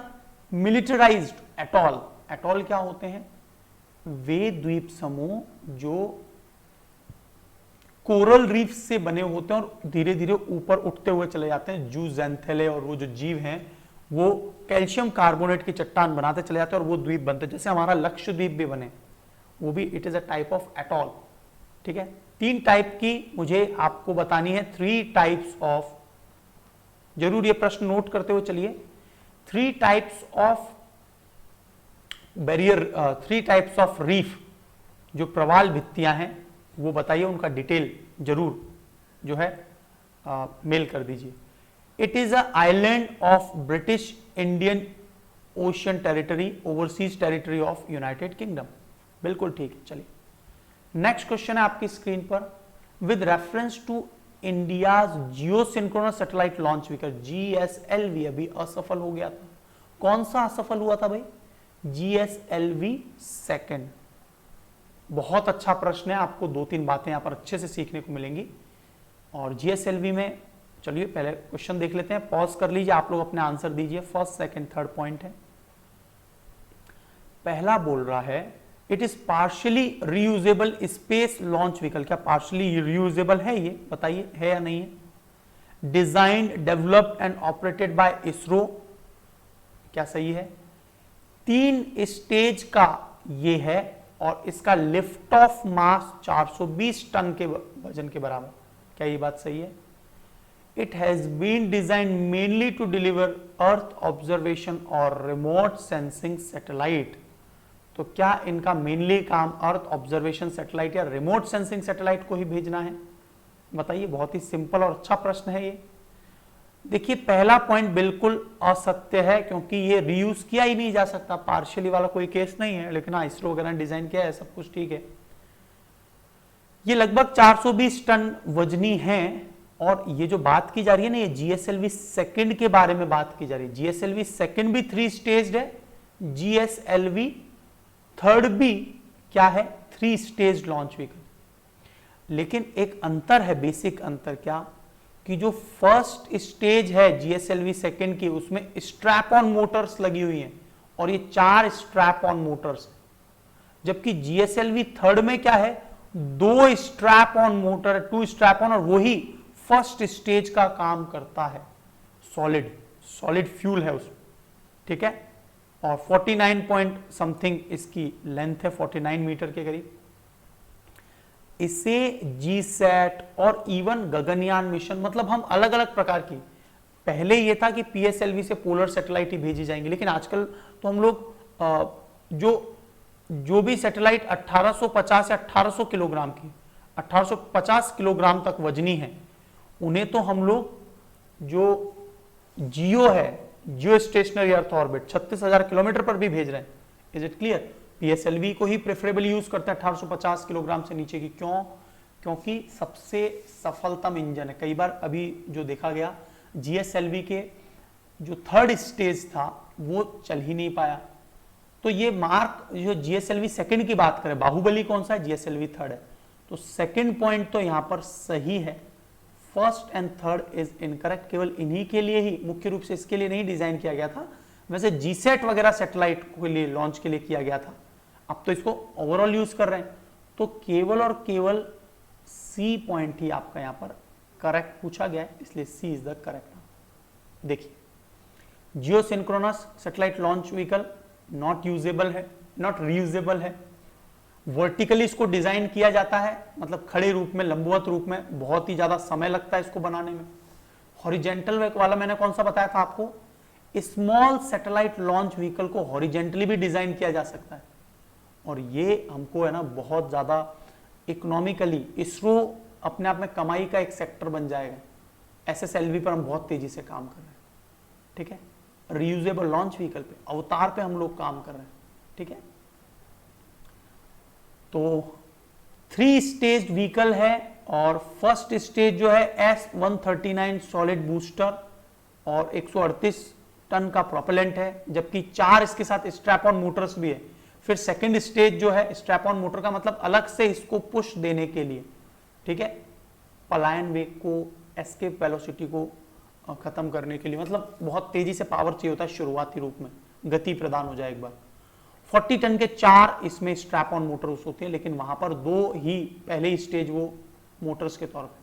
militarized atoll. Atoll क्या होते हैं? वे द्वीप समूह जो कोरल रीफ से बने होते हैं और धीरे धीरे ऊपर उठते हुए चले जाते हैं। जूजेंथेले और वो जो जीव हैं वो कैल्शियम कार्बोनेट की चट्टान बनाते चले जाते हैं और वो द्वीप बनते हैं, जैसे हमारा लक्षद्वीप भी बने, वो भी it is a type of atoll, ठीक है। 3 टाइप की मुझे आपको बतानी है, 3 टाइप्स ऑफ, जरूर ये प्रश्न नोट करते हुए चलिए, 3 types of barrier, 3 types of reef, जो प्रवाल भित्तियां हैं वो बताइए, उनका डिटेल जरूर जो है मेल कर दीजिए। It is a island of British Indian ocean territory, overseas territory of United kingdom, बिल्कुल ठीक है। चलिए नेक्स्ट क्वेश्चन है आपकी स्क्रीन पर, with reference to India's geosynchronous satellite launch vehicle GSLV अभी असफल हो गया था। कौन सा असफल हुआ था भाई? GSLV second. बहुत अच्छा प्रश्न है, आपको 2-3 बातें यहां पर अच्छे से सीखने को मिलेंगी। और GSLV में चलिए पहले क्वेश्चन देख लेते हैं, पॉज कर लीजिए, आप लोग अपने आंसर दीजिए। फर्स्ट, सेकंड, थर्ड पॉइंट है। पहला बोल रहा है it is partially reusable space launch vehicle. क्या पार्शियली रीयूजेबल है ये? बताइए है या नहीं है। Designed, developed and operated by ISRO, क्या सही है। 3 स्टेज का ये है और इसका लिफ्ट ऑफ मास 420 टन के वजन के बराबर, क्या ये बात सही है। It has been design mainly to deliver earth observation और रिमोट सेंसिंग सैटेलाइट। तो क्या इनका मेनली काम अर्थ ऑब्जर्वेशन सैटेलाइट या रिमोट सेंसिंग सैटेलाइट को ही भेजना है? बताइए, बहुत ही सिंपल और अच्छा प्रश्न है ये। देखिए पहला पॉइंट बिल्कुल असत्य है, क्योंकि ये रीयूज किया ही नहीं जा सकता, पार्शियली वाला कोई केस नहीं है। लेकिन हाँ, इसरो वगैरह ने डिजाइन किया है, सब कुछ ठीक है। ये लगभग 420 टन वजनी है। और ये जो बात की जा रही है ना, ये जीएसएलवी सेकंड के बारे में बात की जा रही है। जीएसएलवी सेकंड भी 3 स्टेज्ड है, जीएसएलवी थर्ड भी क्या है, 3 स्टेज लॉन्च व्हीकल। लेकिन एक अंतर है, बेसिक अंतर क्या, कि जो फर्स्ट स्टेज है जीएसएलवी सेकंड की, उसमें स्ट्रैप ऑन मोटर्स लगी हुई हैं और ये 4 स्ट्रैप ऑन मोटर्स, जबकि जीएसएलवी थर्ड में क्या है, 2 strap on motor, 2 strap on, और वही फर्स्ट स्टेज का काम करता है। सॉलिड फ्यूल है उसमें, ठीक है। और 49 पॉइंट समथिंग इसकी लेंथ है, 49 मीटर के करीब। इसे जीसैट और इवन गगनयान मिशन, मतलब हम अलग अलग प्रकार की, पहले ये था कि पीएसएलवी से पोलर सैटेलाइट ही भेजी जाएंगी, लेकिन आजकल तो हम लोग जो भी सैटेलाइट 1850 या 1800 किलोग्राम की, 1850 किलोग्राम तक वजनी है, उन्हें तो हम लोग जो जियो है, जियो स्टेशनरी अर्थ ऑर्बिट, 36,000 किलोमीटर पर भी भेज रहे हैं। Is it clear? पीएसएलवी को ही प्रेफरेबली यूज करते हैं 1850 किलोग्राम से नीचे की। क्यों? क्योंकि सबसे सफलतम इंजन है। कई बार अभी जो देखा गया, जीएसएलवी के जो थर्ड स्टेज था वो चल ही नहीं पाया। तो ये मार्क, जो जीएसएलवी सेकंड की बात करें, बाहुबली कौन सा है, जीएसएलवी थर्ड है। तो सेकंड पॉइंट तो यहां पर सही है, first and third is incorrect. केवल इन्हीं के लिए ही, मुख्य रूप से इसके लिए नहीं डिजाइन किया गया था, वैसे जीसैट वगैरह सैटेलाइट के लिए लॉन्च के लिए किया गया था। अब तो इसको ओवरऑल यूज कर रहे हैं, तो केवल और केवल सी पॉइंट ही आपका यहां पर करेक्ट पूछा गया है, इसलिए सी इज द करेक्ट। देखिए, geosynchronous satellite launch vehicle not usable है, नॉट रीयूजेबल है। वर्टिकली इसको डिजाइन किया जाता है, मतलब खड़े रूप में, लंबवत रूप में, बहुत ही ज्यादा समय लगता है इसको बनाने में। हॉरिजेंटल वाला मैंने कौन सा बताया था आपको, स्मॉल सैटेलाइट लॉन्च व्हीकल को हॉरिजेंटली भी डिजाइन किया जा सकता है, और ये हमको है ना बहुत ज्यादा इकोनॉमिकली, इसरो अपने आप में कमाई का एक सेक्टर बन जाएगा। एसएसएलवी पर हम बहुत तेजी से काम कर रहे हैं, ठीक है। रीयूजेबल लॉन्च व्हीकल पे, अवतार पे हम लोग काम कर रहे हैं, ठीक है। तो 3 स्टेज व्हीकल है, और फर्स्ट स्टेज जो है S139 सॉलिड बूस्टर और 138 टन का प्रोपेलेंट है, जबकि 4 इसके साथ स्ट्रैप ऑन मोटर्स भी है। फिर सेकंड स्टेज जो है, स्ट्रैप ऑन मोटर का मतलब अलग से इसको पुश देने के लिए, ठीक है, पलायन वेग को, एस्केप वेलोसिटी को खत्म करने के लिए, मतलब बहुत तेजी से पावर चाहिए होता है शुरुआती रूप में, गति प्रदान हो जाए एक बार। 40 टन के 4 इसमें स्ट्रैप ऑन मोटर्स होते हैं, लेकिन वहां पर 2 ही पहले ही स्टेज वो मोटर्स के तौर पे।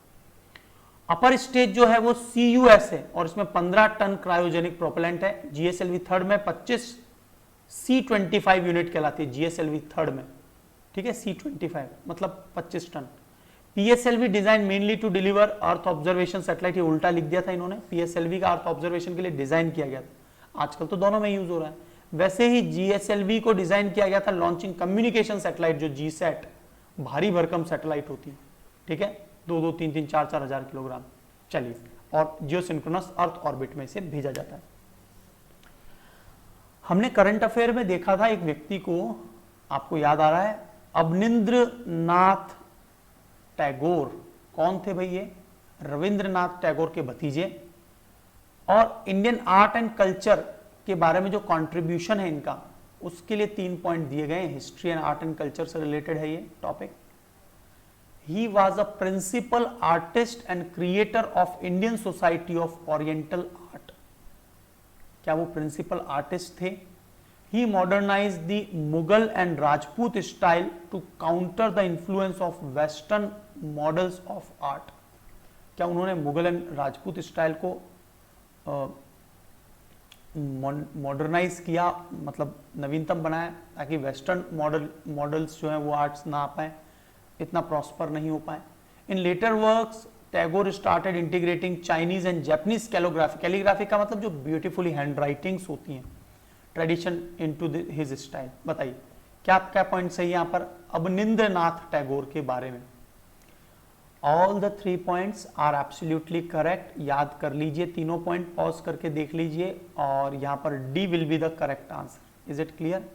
अपर स्टेज जो है वो CUS है, और इसमें 15 टन क्रायोजेनिक प्रोपेलेंट है। जीएसएलवी थर्ड में 25 C25 यूनिट कहलाती है, जीएसएलवी थर्ड में, ठीक है, C25 मतलब 25 टन। PSLV design mainly to deliver earth observation satellite, ये उल्टा लिख दिया था इन्होंने, पीएसएलवी का अर्थ ऑब्जर्वेशन के लिए डिजाइन किया गया था। आजकल तो दोनों में यूज हो रहा है। वैसे ही जीएसएलवी को डिजाइन किया गया था लॉन्चिंग कम्युनिकेशन सैटेलाइट, जो जीसैट, भारी भरकम सैटेलाइट होती है, ठीक है, 2-2, 3-3, 4-4 हजार किलोग्राम। चलिए, और जियो सिंक्रोनस अर्थ ऑर्बिट में से भेजा जाता है। हमने करंट अफेयर में देखा था एक व्यक्ति को, आपको याद आ रहा है, अवनिंद्रनाथ टैगोर। कौन थे भाई ये? रविंद्रनाथ टैगोर के भतीजे। और इंडियन आर्ट एंड कल्चर के बारे में जो कंट्रीब्यूशन है इनका, उसके लिए 3 पॉइंट दिए गए हैं। History and art and culture से रिलेटेड है ये topic. He was a principal artist and creator of Indian society of oriental art. क्या वो प्रिंसिपल आर्टिस्ट थे? He modernized the Mughal and Rajput style to counter the influence of Western models of art. क्या उन्होंने मुगल एंड राजपूत स्टाइल को मॉडर्नाइज किया, मतलब नवीनतम बनाया, ताकि वेस्टर्न मॉडल्स जो हैं वो आर्ट्स ना आ पाए, इतना प्रॉस्पर नहीं हो पाए। In later works Tagore started integrating Chinese and Japanese calligraphy. Calligraphy का मतलब जो ब्यूटीफुली हैंड राइटिंग्स होती हैं, ट्रेडिशन इनटू हिज स्टाइल। बताइए क्या पॉइंट सही है यहाँ पर अवनिंद्रनाथ टैगोर के बारे में? All the 3 points are absolutely correct. याद कर लीजिए, तीनों पॉइंट पॉज करके देख लीजिए, और यहां पर D will be the correct answer. Is it clear?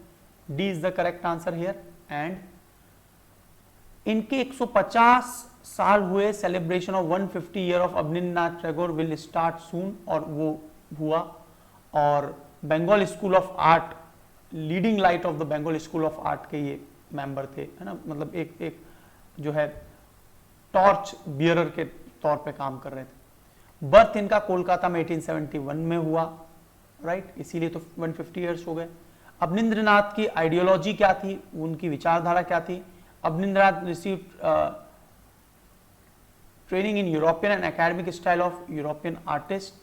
D is the correct answer here. And इनके 150 साल हुए, celebration of 150 year of Abanindranath Tagore will start soon, और वो हुआ। और Bengal school of art, leading light of the Bengal school of art के ये मेंबर थे, है ना, मतलब एक जो है टॉर्च बियरर के तौर पे काम कर रहे थे। बर्थ इनका कोलकाता में 1871 में हुआ, राइट, इसीलिए तो 150 ईयर्स हो गए। अवनींद्रनाथ की आइडियोलॉजी क्या थी, उनकी विचारधारा क्या थी? Abanindranath receive training in European and academic style of European artist,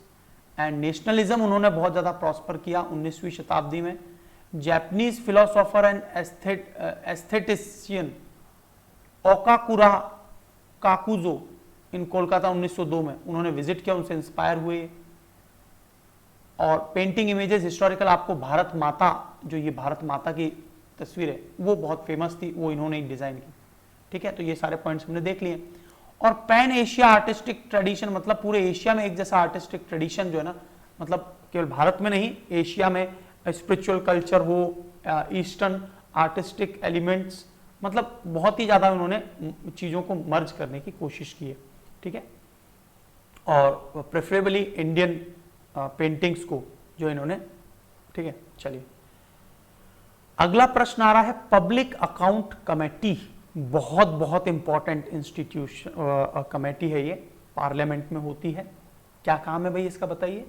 and nationalism उन्होंने बहुत ज्यादा प्रॉस्पर किया 19वीं शताब्दी में। Japanese philosopher and aesthetician Okakura Kakuzo in Kolkata 1902 में उन्होंने विजिट किया, उनसे इंस्पायर हुए। और पेंटिंग इमेजेस हिस्टोरिकल, आपको भारत माता, जो ये भारत माता की तस्वीर है वो बहुत फेमस थी, वो इन्होंने डिजाइन की। ठीक है, तो ये सारे पॉइंट्स हमने देख लिए। और पैन एशिया आर्टिस्टिक ट्रेडिशन, मतलब पूरे एशिया में एक जैसा आर्टिस्टिक ट्रेडिशन जो है ना, मतलब केवल भारत में नहीं, एशिया में स्पिरिचुअल कल्चर हो, ईस्टर्न आर्टिस्टिक एलिमेंट्स, मतलब बहुत ही ज्यादा उन्होंने चीजों को मर्ज करने की कोशिश की है। ठीक है, और प्रेफरेबली इंडियन पेंटिंग्स को जो इन्होंने, ठीक है। चलिए अगला प्रश्न आ रहा है, पब्लिक अकाउंट कमेटी, बहुत बहुत इंपॉर्टेंट इंस्टीट्यूशन कमेटी है ये, पार्लियामेंट में होती है। क्या काम है भाई इसका बताइए?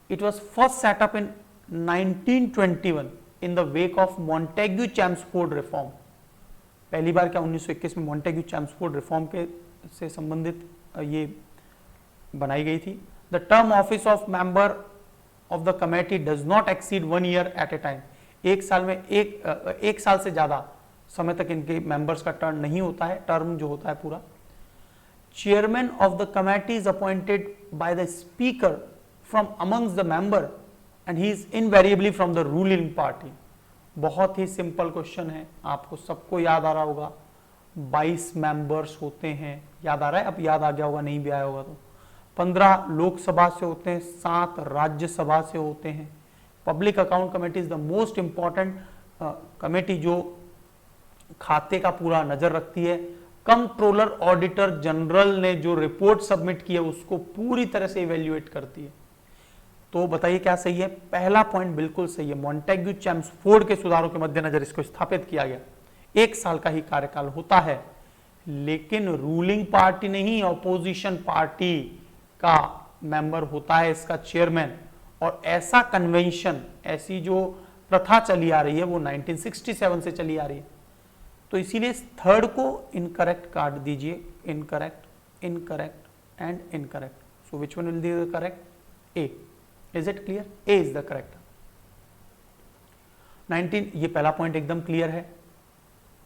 It was first set up in 1921 in the wake of Montagu Chelmsford reform. पहली बार क्या 1921 में मॉन्टेग्यू चैम्सफोर्ड रिफॉर्म के से संबंधित ये बनाई गई थी। The term office of member of the committee does not exceed 1 year at a time. एक साल में एक साल से ज्यादा समय तक इनके मेंबर्स का टर्न नहीं होता है, टर्म जो होता है पूरा। Chairman of the committee is appointed by the speaker from amongst the member and he is invariably from the ruling party. बहुत ही सिंपल क्वेश्चन है, आपको सबको याद आ रहा होगा। 22 मेंबर्स होते हैं, याद आ रहा है? अब याद आ गया होगा, नहीं भी आया होगा तो। 15 लोकसभा से होते हैं, 7 राज्यसभा से होते हैं। Public account committee is the most important committee जो खाते का पूरा नजर रखती है। कंट्रोलर ऑडिटर जनरल ने जो रिपोर्ट सबमिट की है उसको पूरी तरह से इवेल्युएट करती है। तो बताइए क्या सही है? पहला पॉइंट बिल्कुल सही है, मॉन्टेग्यू चैम्सफोर्ड के सुधारों के मद्देनजर इसको स्थापित किया गया। 1 साल का ही कार्यकाल होता है, लेकिन रूलिंग पार्टी नहीं, ऑपोजिशन पार्टी का मेंबर होता है इसका चेयरमैन। और ऐसा कन्वेंशन, ऐसी जो प्रथा चली आ रही है वो 1967 से चली आ रही है। तो इसीलिए थर्ड को इनकरेक्ट काट दीजिए, incorrect, incorrect and incorrect. So which one will be the correct? A. Is it clear? A is the correct. 19, ये पहला पॉइंट एकदम क्लियर है।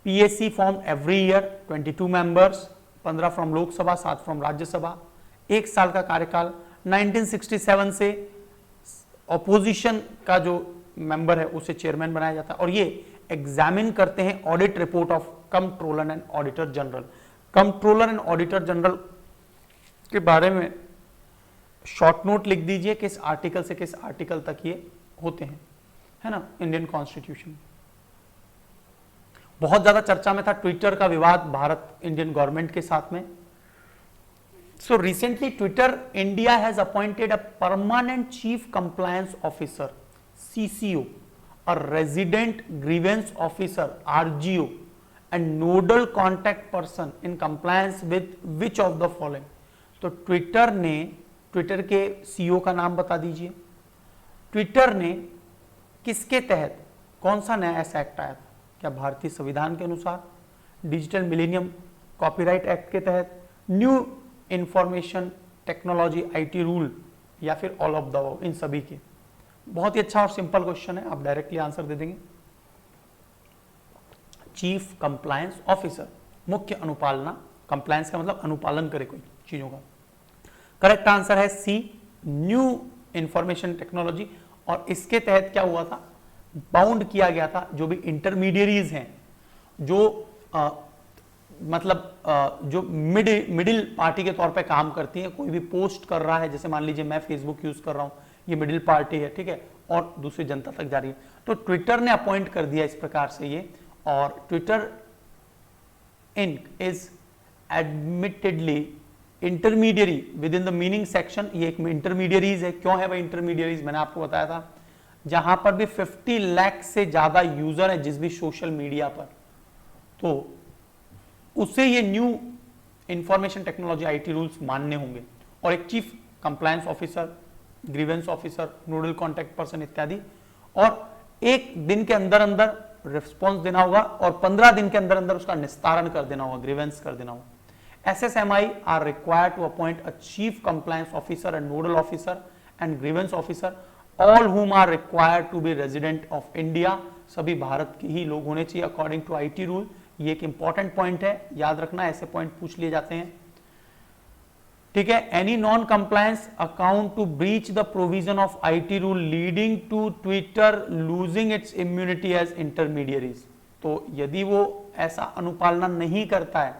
PSC form every year, 22 members, 15 from Lok Sabha, 7 from Rajya Sabha. 1 साल का कार्यकाल। 1967 से ऑपोजिशन का जो मेंबर है उसे चेयरमैन बनाया जाता है। और ये एग्जामिन करते हैं audit report of controller and auditor general. Controller and auditor general के बारे में शॉर्ट नोट लिख दीजिए, किस आर्टिकल से किस आर्टिकल तक ये होते हैं, है ना, इंडियन कॉन्स्टिट्यूशन। बहुत ज्यादा चर्चा में था ट्विटर का विवाद भारत इंडियन गवर्नमेंट के साथ में। So recently Twitter India has appointed a permanent chief compliance officer CCO, a resident grievance officer RGO and nodal contact person in compliance with which of the following। तो ट्विटर ने, ट्विटर के सीईओ का नाम बता दीजिए। ट्विटर ने किसके तहत, कौन सा नया ऐसा एक्ट आया था? क्या भारतीय संविधान के अनुसार, डिजिटल मिलेनियम कॉपीराइट एक्ट के तहत, new information technology IT rule, या फिर ऑल ऑफ द अबव, इन सभी के? बहुत ही अच्छा और सिंपल क्वेश्चन है, आप डायरेक्टली आंसर दे देंगे। चीफ कंप्लायंस ऑफिसर, मुख्य अनुपालना, कंप्लायंस का मतलब अनुपालन करे कोई चीजों का। करेक्ट आंसर है सी, न्यू इंफॉर्मेशन टेक्नोलॉजी। और इसके तहत क्या हुआ था? बाउंड किया गया था जो भी इंटरमीडियरीज हैं, जो मतलब जो मिडिल पार्टी के तौर पे काम करती है। कोई भी पोस्ट कर रहा है, जैसे मान लीजिए मैं फेसबुक यूज कर रहा हूं, ये मिडिल पार्टी है, ठीक है, और दूसरी जनता तक जा रही है। तो ट्विटर ने अपॉइंट कर दिया इस प्रकार से ये, और Twitter ink is admittedly intermediary with in the meaning section. ये एक इंटरमीडियरीज है। क्यों है भाई इंटरमीडियरीज? मैंने आपको बताया था, जहां पर भी 50 लाख से ज्यादा यूजर है जिस भी सोशल मीडिया पर, तो उससे ये new information technology IT rules मानने होंगे। और एक chief compliance officer, grievance officer, nodal contact person इत्यादि, और एक दिन के अंदर अंदर रिस्पॉन्स देना होगा और 15 दिन के अंदर अंदर उसका निस्तारण कर देना होगा, ग्रीवेंस कर देना होगा। SSMI are required to appoint a chief compliance officer and nodal officer and grievance officer, all whom are required to be resident of India। सभी भारत के ही लोग होने चाहिए अकॉर्डिंग टू आईटी रूल। ये एक इंपॉर्टेंट पॉइंट है, याद रखना, ऐसे पॉइंट पूछ लिए जाते हैं, ठीक है। Any non compliance account to breach the provision of IT rule leading to Twitter losing its immunity as intermediaries. तो यदि वो ऐसा अनुपालना नहीं करता है,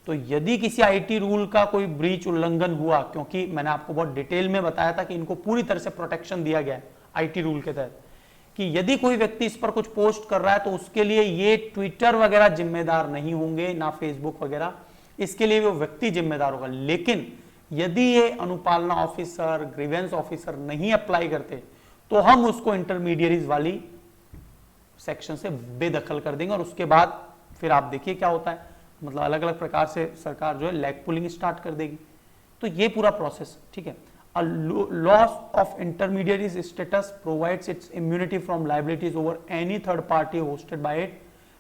तो यदि किसी आईटी रूल का कोई ब्रीच उल्लंघन हुआ, क्योंकि मैंने आपको बहुत डिटेल में बताया था कि इनको पूरी तरह से प्रोटेक्शन दिया गया है आईटी रूल के तहत, कि यदि कोई व्यक्ति इस पर कुछ पोस्ट कर रहा है तो उसके लिए ये ट्विटर वगैरह जिम्मेदार नहीं होंगे, ना फेसबुक वगैरह, इसके लिए वो व्यक्ति जिम्मेदार होगा। लेकिन यदि ये अनुपालना ऑफिसर, ग्रीवेंस ऑफिसर नहीं अप्लाई करते, तो हम उसको इंटरमीडियरीज वाली सेक्शन से बेदखल कर देंगे, और उसके बाद फिर आप देखिए क्या होता है, मतलब अलग अलग प्रकार से सरकार जो है लैग पुलिंग स्टार्ट कर देगी। तो ये पूरा प्रोसेस, ठीक है। A loss of intermediaries status provides its immunity from liabilities over any third party hosted by it,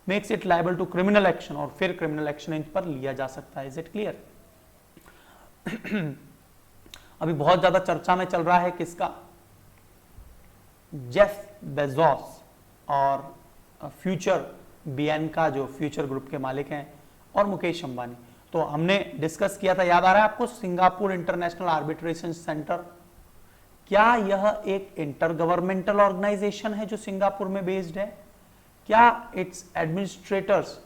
makes it liable to criminal action, और फिर criminal action इन पर लिया जा सकता है। Is it clear? अभी बहुत ज्यादा चर्चा में चल रहा है किसका? जेफ बेजोस और फ्यूचर बियनका, जो फ्यूचर ग्रुप के मालिक हैं, और मुकेश अंबानी। तो हमने डिस्कस किया था, याद आ रहा है आपको, सिंगापुर इंटरनेशनल आर्बिट्रेशन सेंटर। क्या यह एक इंटर गवर्नमेंटल ऑर्गेनाइजेशन है जो सिंगापुर में बेस्ड है? क्या it's administrators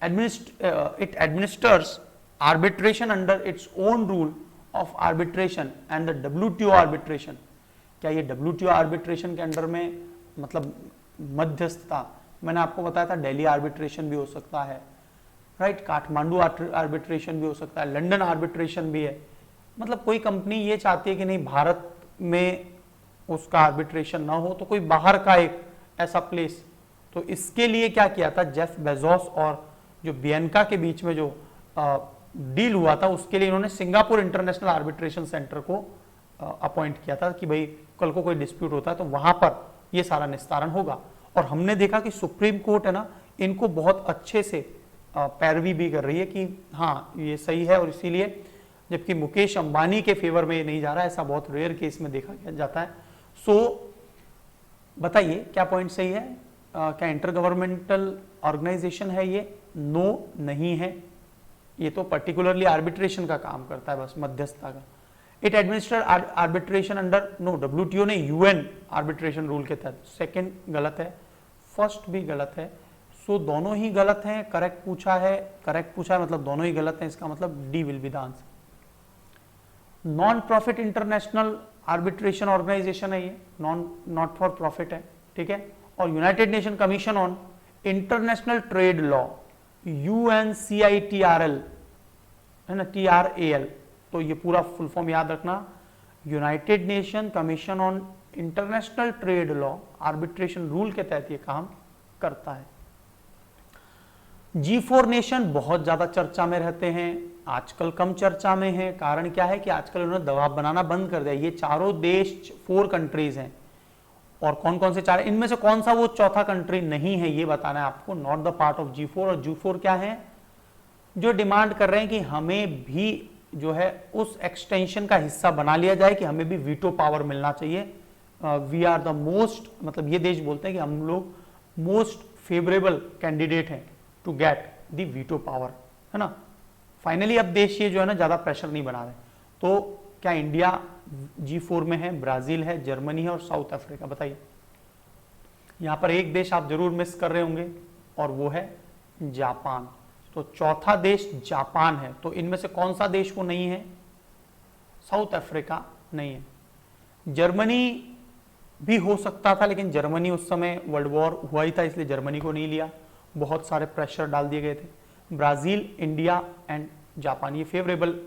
it administers arbitration under its own rule of arbitration and the WTO arbitration? क्या ये WTO आर्बिट्रेशन के अंडर में मतलब मध्यस्थता? मैंने आपको बताया था दिल्ली आर्बिट्रेशन भी हो सकता है, राइट, काठमांडू आर्बिट्रेशन भी हो सकता है, लंदन आर्बिट्रेशन भी है। मतलब कोई कंपनी ये चाहती है कि नहीं भारत में उसका आर्बिट्रेशन ना हो, तो कोई बाहर का एक ऐसा प्लेस। तो इसके लिए क्या किया था जेफ बेजोस और जो बियनका के बीच में जो डील हुआ था, उसके लिए इन्होंने सिंगापुर इंटरनेशनल आर्बिट्रेशन सेंटर को अपॉइंट किया था कि भाई कल को कोई डिस्प्यूट होता है तो वहां पर ये सारा निस्तारण होगा। और हमने देखा कि सुप्रीम कोर्ट है ना, इनको बहुत अच्छे से पैरवी भी कर रही है कि हाँ ये सही है, और इसीलिए जबकि मुकेश अंबानी के फेवर में ये नहीं जा रहा है, ऐसा बहुत रेयर केस में देखा जाता है। सो बताइए क्या पॉइंट सही है? क्या इंटर गवर्नमेंटल ऑर्गेनाइजेशन है ये? नो, नहीं है। ये तो पर्टिकुलरली आर्बिट्रेशन का काम करता है, बस मध्यस्थता का। It administer arbitration under, no, WTO ने UN आर्बिट्रेशन रूल के तहत। सेकेंड गलत है, फर्स्ट भी गलत है। सो दोनों ही गलत हैं। करेक्ट पूछा है मतलब दोनों ही गलत हैं, इसका मतलब D will be the answer. Non profit international arbitration organisation है ये, नॉट फॉर प्रॉफिट है, ठीक है। और United Nation commission on international trade law, UNCITRL है ना, TRAL। तो ये पूरा फुल फॉर्म याद रखना, United Nation commission on international trade law arbitration rule के तहत ये काम करता है। G4 नेशन बहुत ज्यादा चर्चा में रहते हैं, आजकल कम चर्चा में है। कारण क्या है कि आजकल उन्होंने दबाव बनाना बंद कर दिया। ये चारों देश 4 कंट्रीज हैं, और कौन कौन से 4? इनमें से कौन सा वो चौथा कंट्री नहीं है ये बताना है आपको, not the part of G4। और G4 क्या है? जो डिमांड कर रहे हैं कि हमें भी जो है उस एक्सटेंशन का हिस्सा बना लिया जाए, कि हमें भी वीटो पावर मिलना चाहिए। वी आर द मोस्ट, मतलब ये देश बोलते हैं कि हम लोग मोस्ट फेवरेबल कैंडिडेट हैं to get the veto power, है ना। फाइनली अब देश ये जो है ना ज्यादा प्रेशर नहीं बना रहे। तो क्या इंडिया G4 में है? ब्राजील है, जर्मनी है और साउथ अफ्रीका। बताइए, यहां पर एक देश आप जरूर मिस कर रहे होंगे और वो है जापान। तो चौथा देश जापान है। तो इनमें से कौन सा देश वो नहीं है? साउथ अफ्रीका नहीं है। जर्मनी भी हो सकता था, लेकिन जर्मनी उस समय वर्ल्ड वॉर हुआ ही था, इसलिए जर्मनी को नहीं लिया, बहुत सारे प्रेशर डाल दिए गए थे। ब्राजील, इंडिया एंड जापान ये फेवरेबल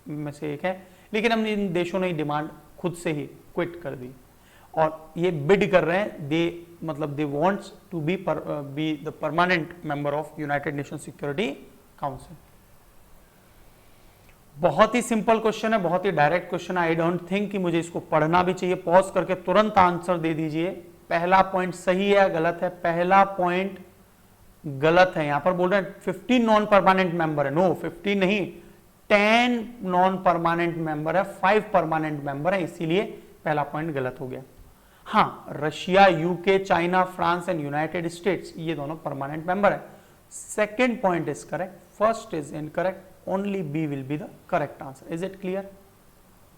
में से एक है, लेकिन हमने इन देशों ने डिमांड खुद से ही क्विट कर दी और ये बिड कर रहे हैं, they wants to be the permanent member of United Nation security council. बहुत ही सिंपल क्वेश्चन है, बहुत ही डायरेक्ट क्वेश्चन है। आई डोंट थिंक कि मुझे इसको पढ़ना भी चाहिए। पॉज करके तुरंत आंसर दे दीजिए। पहला पॉइंट सही है या गलत है? पहला पॉइंट गलत है। यहां पर बोल रहे हैं 15 नॉन परमानेंट मेंबर है। नो, 15 नहीं, 10 नॉन परमानेंट मेंबर है, 5 परमानेंट मेंबर है, इसीलिए पहला पॉइंट गलत हो गया। हाँ, Russia, UK, China, France and United States ये दोनों परमानेंट मेंबर है। Second point is correct, first is incorrect, only B will be the correct answer. Is it clear?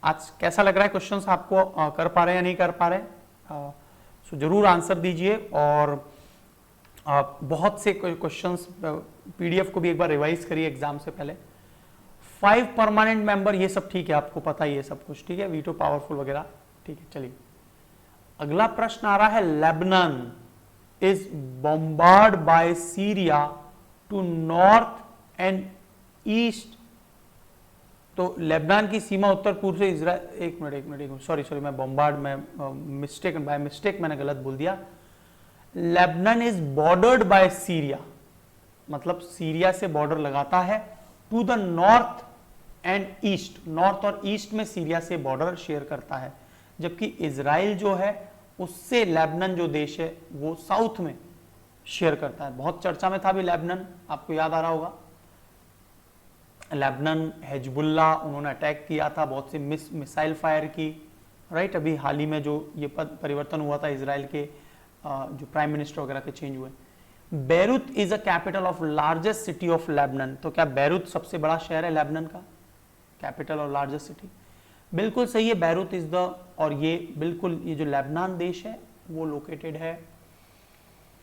आज कैसा लग रहा है क्वेश्चंस आपको? कर पा रहे हैं या नहीं कर पा रहे? सो जरूर आंसर दीजिए। और बहुत से क्वेश्चंस पीडीएफ को भी एक बार रिवाइज करिए एग्जाम से पहले। 5 परमानेंट मेंबर ये सब ठीक है, आपको पता ही है सब कुछ, ठीक है, वीटो पावरफुल वगैरह, ठीक है। चलिए अगला प्रश्न आ रहा है, Lebanon is bombard by Syria to north and east. तो लेबनान की सीमा उत्तर पूर्व से इजराइल, एक मिनट, सॉरी, मैं बॉम्बार्ड में बाय मिस्टेक मैंने गलत बोल दिया। Lebanon is bordered by Syria, मतलब सीरिया से बॉर्डर लगाता है, to the north and east, north और ईस्ट में सीरिया से बॉर्डर शेयर करता है, जबकि इजराइल जो है उससे लेबनान जो देश है वो साउथ में शेयर करता है। बहुत चर्चा में था भी लेबनान, आपको याद आ रहा होगा। लेबनान, हिजबुल्लाह, उन्होंने अटैक किया था, बहुत सी मिसाइल फायर की, राइट। अभी हाल ही में जो ये पद परिवर्तन हुआ था इजराइल के जो प्राइम मिनिस्टर वगैरह के चेंज हुए। Beirut is a capital of largest city of Lebanon. तो क्या बेरूत सबसे बड़ा शहर है लेबनान का, कैपिटल और लार्जेस्ट सिटी? बिल्कुल सही है, बेरूत इज द, और ये बिल्कुल ये जो लेबनान देश है वो लोकेटेड है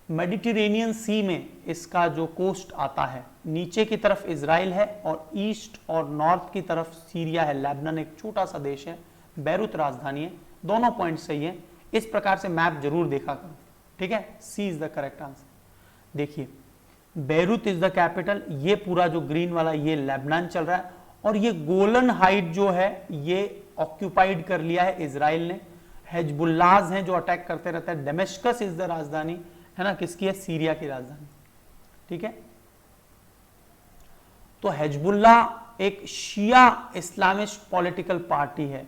मेडिटेरेनियन सी में, इसका जो कोस्ट आता है, नीचे की तरफ इजराइल है और ईस्ट और नॉर्थ की तरफ सीरिया है। लेबनान एक छोटा सा देश है, बेरूत राजधानी है। दोनों पॉइंट सही है, इस प्रकार से मैप जरूर देखा करो, ठीक है। सी इज द करेक्ट आंसर। देखिए बेरूत इज द कैपिटल, ये पूरा जो ग्रीन वाला ये लेबनान चल रहा है, और ये गोलन हाइट जो है ये ऑक्यूपाइड कर लिया है इजराइल ने। हिजबुल्लाह हैं जो अटैक करते रहते हैं। दमिश्कस इज द राजधानी, है ना, किसकी है? सीरिया की राजधानी, ठीक है। तो हिजबुल्लाह एक शिया इस्लामिस्ट पॉलिटिकल पार्टी है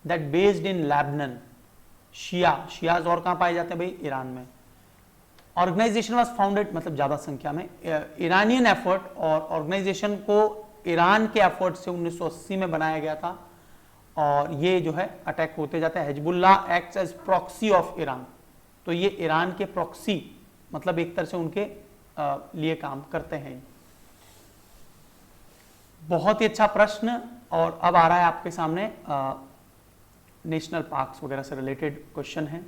that based in Lebanon. Shias और कहां पाए जाते हैं भाई? ईरान में। ऑर्गेनाइजेशन वाज फाउंडेड, मतलब ज्यादा संख्या में ईरानियन एफर्ट, और ऑर्गेनाइजेशन को ईरान के एफर्ट से 1980 में बनाया गया था, और ये जो है अटैक होते जाते हैं। Hezbollah acts as proxy of Iran, तो ये ईरान के प्रॉक्सी, मतलब एक तरह से उनके लिए काम करते हैं। बहुत ही अच्छा प्रश्न। और अब आ रहा है आपके सामने नेशनल पार्क्स वगैरह से रिलेटेड क्वेश्चन है।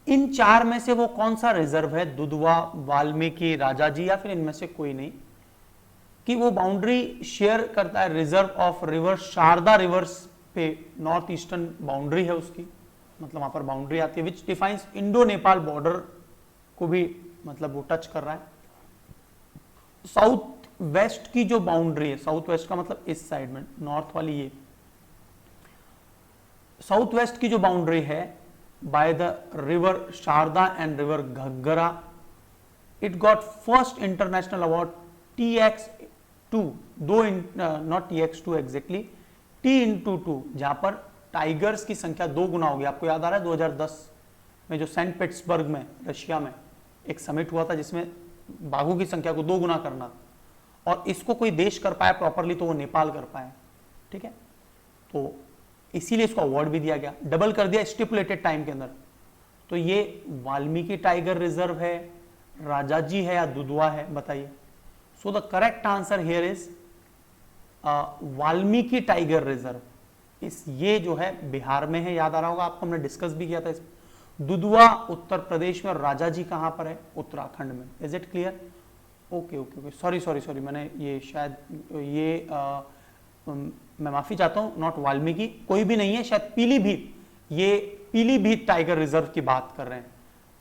इन चार में से वो कौन सा रिजर्व है, दुधवा, वाल्मीकि, राजाजी, या फिर इनमें से कोई नहीं, कि वो बाउंड्री शेयर करता है reserve of river Sharda rivers पे, नॉर्थ ईस्टर्न बाउंड्री है उसकी, मतलब वहां पर बाउंड्री आती है, which defines Indo Nepal border को भी, मतलब वो टच कर रहा है। साउथ वेस्ट की जो बाउंड्री है, साउथ वेस्ट का मतलब इस साइड में, नॉर्थ वाली ये, साउथ वेस्ट की जो बाउंड्री है by the river Sharda and river Ghaghara, it got first international award TX2, not TX2 exactly, T/2, जहां पर टाइगर्स की संख्या 2 गुना होगी। आपको याद आ रहा है 2010 में जो सेंट पीटर्सबर्ग में, रशिया में एक समिट हुआ था जिसमें बाघों की संख्या को 2 गुना करना, और इसको कोई देश कर पाया प्रॉपरली तो वो नेपाल कर पाया, ठीक है। तो इसीलिए इसको अवार्ड भी दिया गया, डबल कर दिया स्टिपुलेटेड टाइम के अंदर। तो ये वाल्मीकि टाइगर रिजर्व है, राजाजी है या दुधवा है, बताइए। सो the correct answer here is Valmiki tiger reserve. ये जो है बिहार में है, याद आ रहा होगा आपको, हमने डिस्कस भी किया था इस। दुधवा उत्तर प्रदेश में और राजाजी कहां पर है? उत्तराखंड में। Is it clear? Okay okay okay, sorry sorry sorry, मैंने ये शायद ये मैं माफी चाहता हूँ, नॉट वाल्मीकि, कोई भी नहीं है, शायद पीलीभीत, ये पीलीभीत टाइगर रिजर्व की बात कर रहे हैं।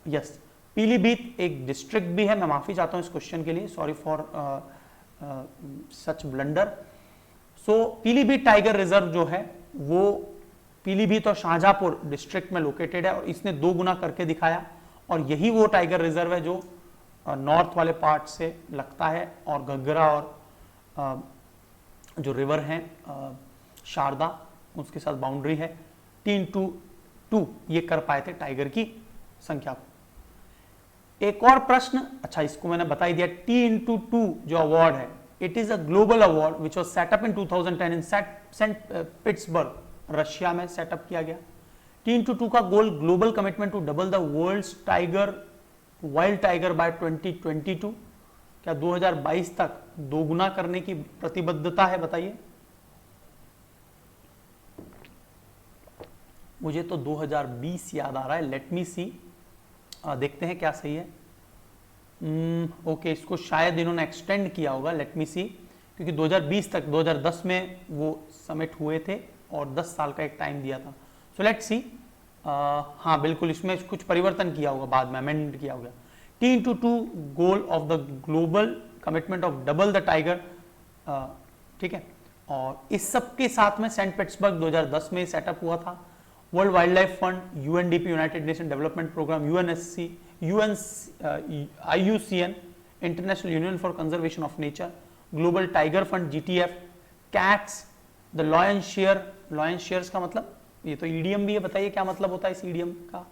यस, पीलीभीत एक डिस्ट्रिक्ट भी है। मैं माफी चाहता हूँ इस क्वेश्चन के लिए, sorry for such blunder. So Pilibhit tiger reserve जो है वो पीलीभीत और शाहजहांपुर डिस्ट्रिक्ट में लोकेटेड है, और इसने 2 गुना करके दिखाया, और यही वो टाइगर रिजर्व है जो नॉर्थ वाले पार्ट से लगता है, और घग्गरा और जो रिवर है शारदा, उसके साथ बाउंड्री है। 3-2 ये कर पाए थे टाइगर की संख्या को। एक और प्रश्न, अच्छा इसको मैंने बता ही दिया। T/2 जो अवार्ड है, it is a global award which was setup in 2010 in Saint Petersburg, Russia में सेटअप किया गया। T/2 का goal global commitment to double the world's tiger wild tiger by 2022, क्या 2022 तक 2 गुना करने की प्रतिबद्धता है, बताइए। मुझे तो 2020 याद आ रहा है, लेट मी सी, देखते हैं क्या सही है। ओके, इसको शायद इन्होंने एक्सटेंड किया होगा, लेट मी सी, क्योंकि 2020 तक 2010 में वो समिट हुए थे और 10 साल का एक टाइम दिया था। सो लेट सी, हाँ बिल्कुल, इसमें कुछ परिवर्तन किया होगा, बाद में अमेंड किया होगा। T/2 goal of the global commitment of double the tiger, ठीक है, और इस सब के साथ में सेंट पीटर्सबर्ग 2010 में सेटअप हुआ था। World wildlife fund, UNDP United Nation development programme, UNSC, IUCN international union for conservation of nature, global tiger fund GTF, cats, the lion share, lion shares का मतलब, ये तो ईडीएम भी है, बताइए क्या मतलब होता है इस ईडीएम का।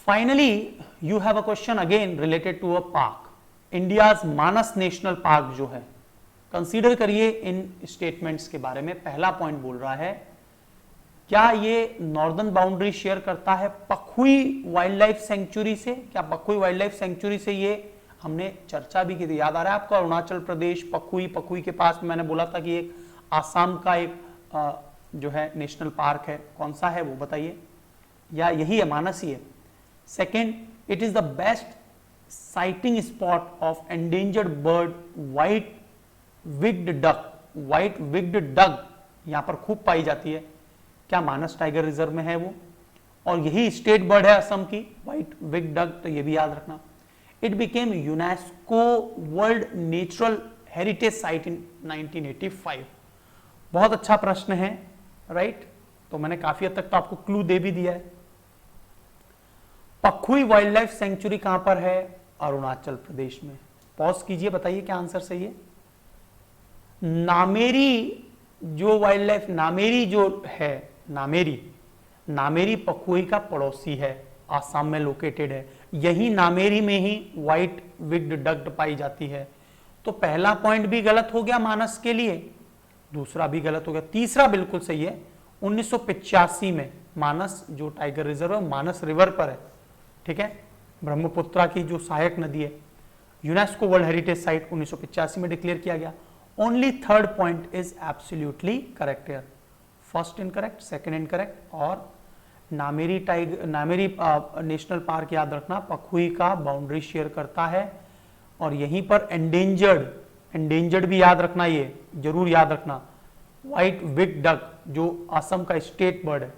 Finally you have a question again related to a park, India's Manas national park जो है, कंसीडर करिए इन स्टेटमेंट्स के बारे में। पहला पॉइंट बोल रहा है, क्या ये नॉर्दर्न बाउंड्री शेयर करता है पखुई वाइल्ड लाइफ सेंचुरी से? क्या पखुई वाइल्ड लाइफ सेंचुरी से, ये हमने चर्चा भी की थी, याद आ रहा है आपको, अरुणाचल प्रदेश पखुई के पास मैंने बोला था कि एक आसाम का एक जो है नेशनल पार्क है, कौन सा है वो बताइए, या यही है, मानस ही है। Second, it is the best sighting spot of endangered bird white विग्ड duck, white विग्ड duck यहां पर खूब पाई जाती है, क्या मानस टाइगर रिजर्व में है वो? और यही स्टेट बर्ड है असम की, व्हाइट विग्ड डक, तो ये भी याद रखना। It became UNESCO world natural heritage site in 1985। बहुत अच्छा प्रश्न है, राइट? तो मैंने काफी हद तक तो आपको क्लू दे भी दिया है। पखुई वाइल्ड लाइफ सेंचुरी कहां पर है? अरुणाचल प्रदेश में। पॉज कीजिए, बताइए क्या आंसर सही है। नामेरी जो वाइल्ड लाइफ, नामेरी जो है, नामेरी पखुई का पड़ोसी है, आसाम में लोकेटेड है। यही नामेरी में ही व्हाइट विग्ड डक पाई जाती है। तो पहला पॉइंट भी गलत हो गया मानस के लिए, दूसरा भी गलत हो गया, तीसरा बिल्कुल सही है। 1985 में मानस जो टाइगर रिजर्व है मानस रिवर पर है, ठीक है, ब्रह्मपुत्रा की जो सहायक नदी है, यूनेस्को वर्ल्ड हेरिटेज साइट 1985 में डिक्लेयर किया गया। Only third point is absolutely correct here, first incorrect, second incorrect. और नामेरी नेशनल पार्क याद रखना, पखुई का बाउंड्री शेयर करता है, और यहीं पर एंडेंजर्ड भी याद रखना, ये जरूर याद रखना, व्हाइट विग्ड डक जो असम का स्टेट बर्ड है।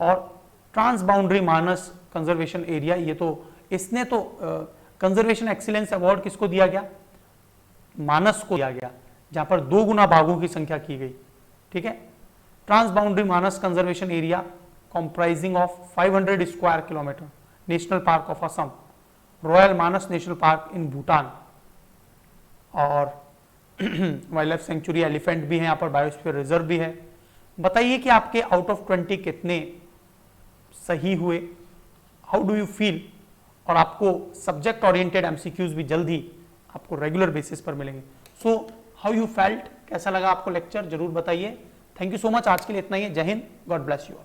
और trans boundary Manas conservation area, ये तो इसने तो कंजर्वेशन एक्सीलेंस अवार्ड किसको दिया गया? मानस को दिया गया, जहां पर 2 गुना बाघों की संख्या की गई, ठीक है। Trans boundary Manas conservation area comprising of 500 square kilometer, national park of Assam, royal Manas national park in Bhutan, और वाइल्ड लाइफ सेंचुरी एलिफेंट भी है यहाँ पर, बायोस्फीयर रिजर्व भी है। बताइए कि आपके आउट ऑफ 20 कितने सही हुए, हाउ डू यू फील? और आपको सब्जेक्ट ओरिएंटेड एमसीक्यूज भी जल्द ही आपको रेगुलर बेसिस पर मिलेंगे। सो हाउ यू फेल्ट, कैसा लगा आपको लेक्चर, जरूर बताइए। थैंक यू सो मच, आज के लिए इतना ही है। जय Hind, God bless you all.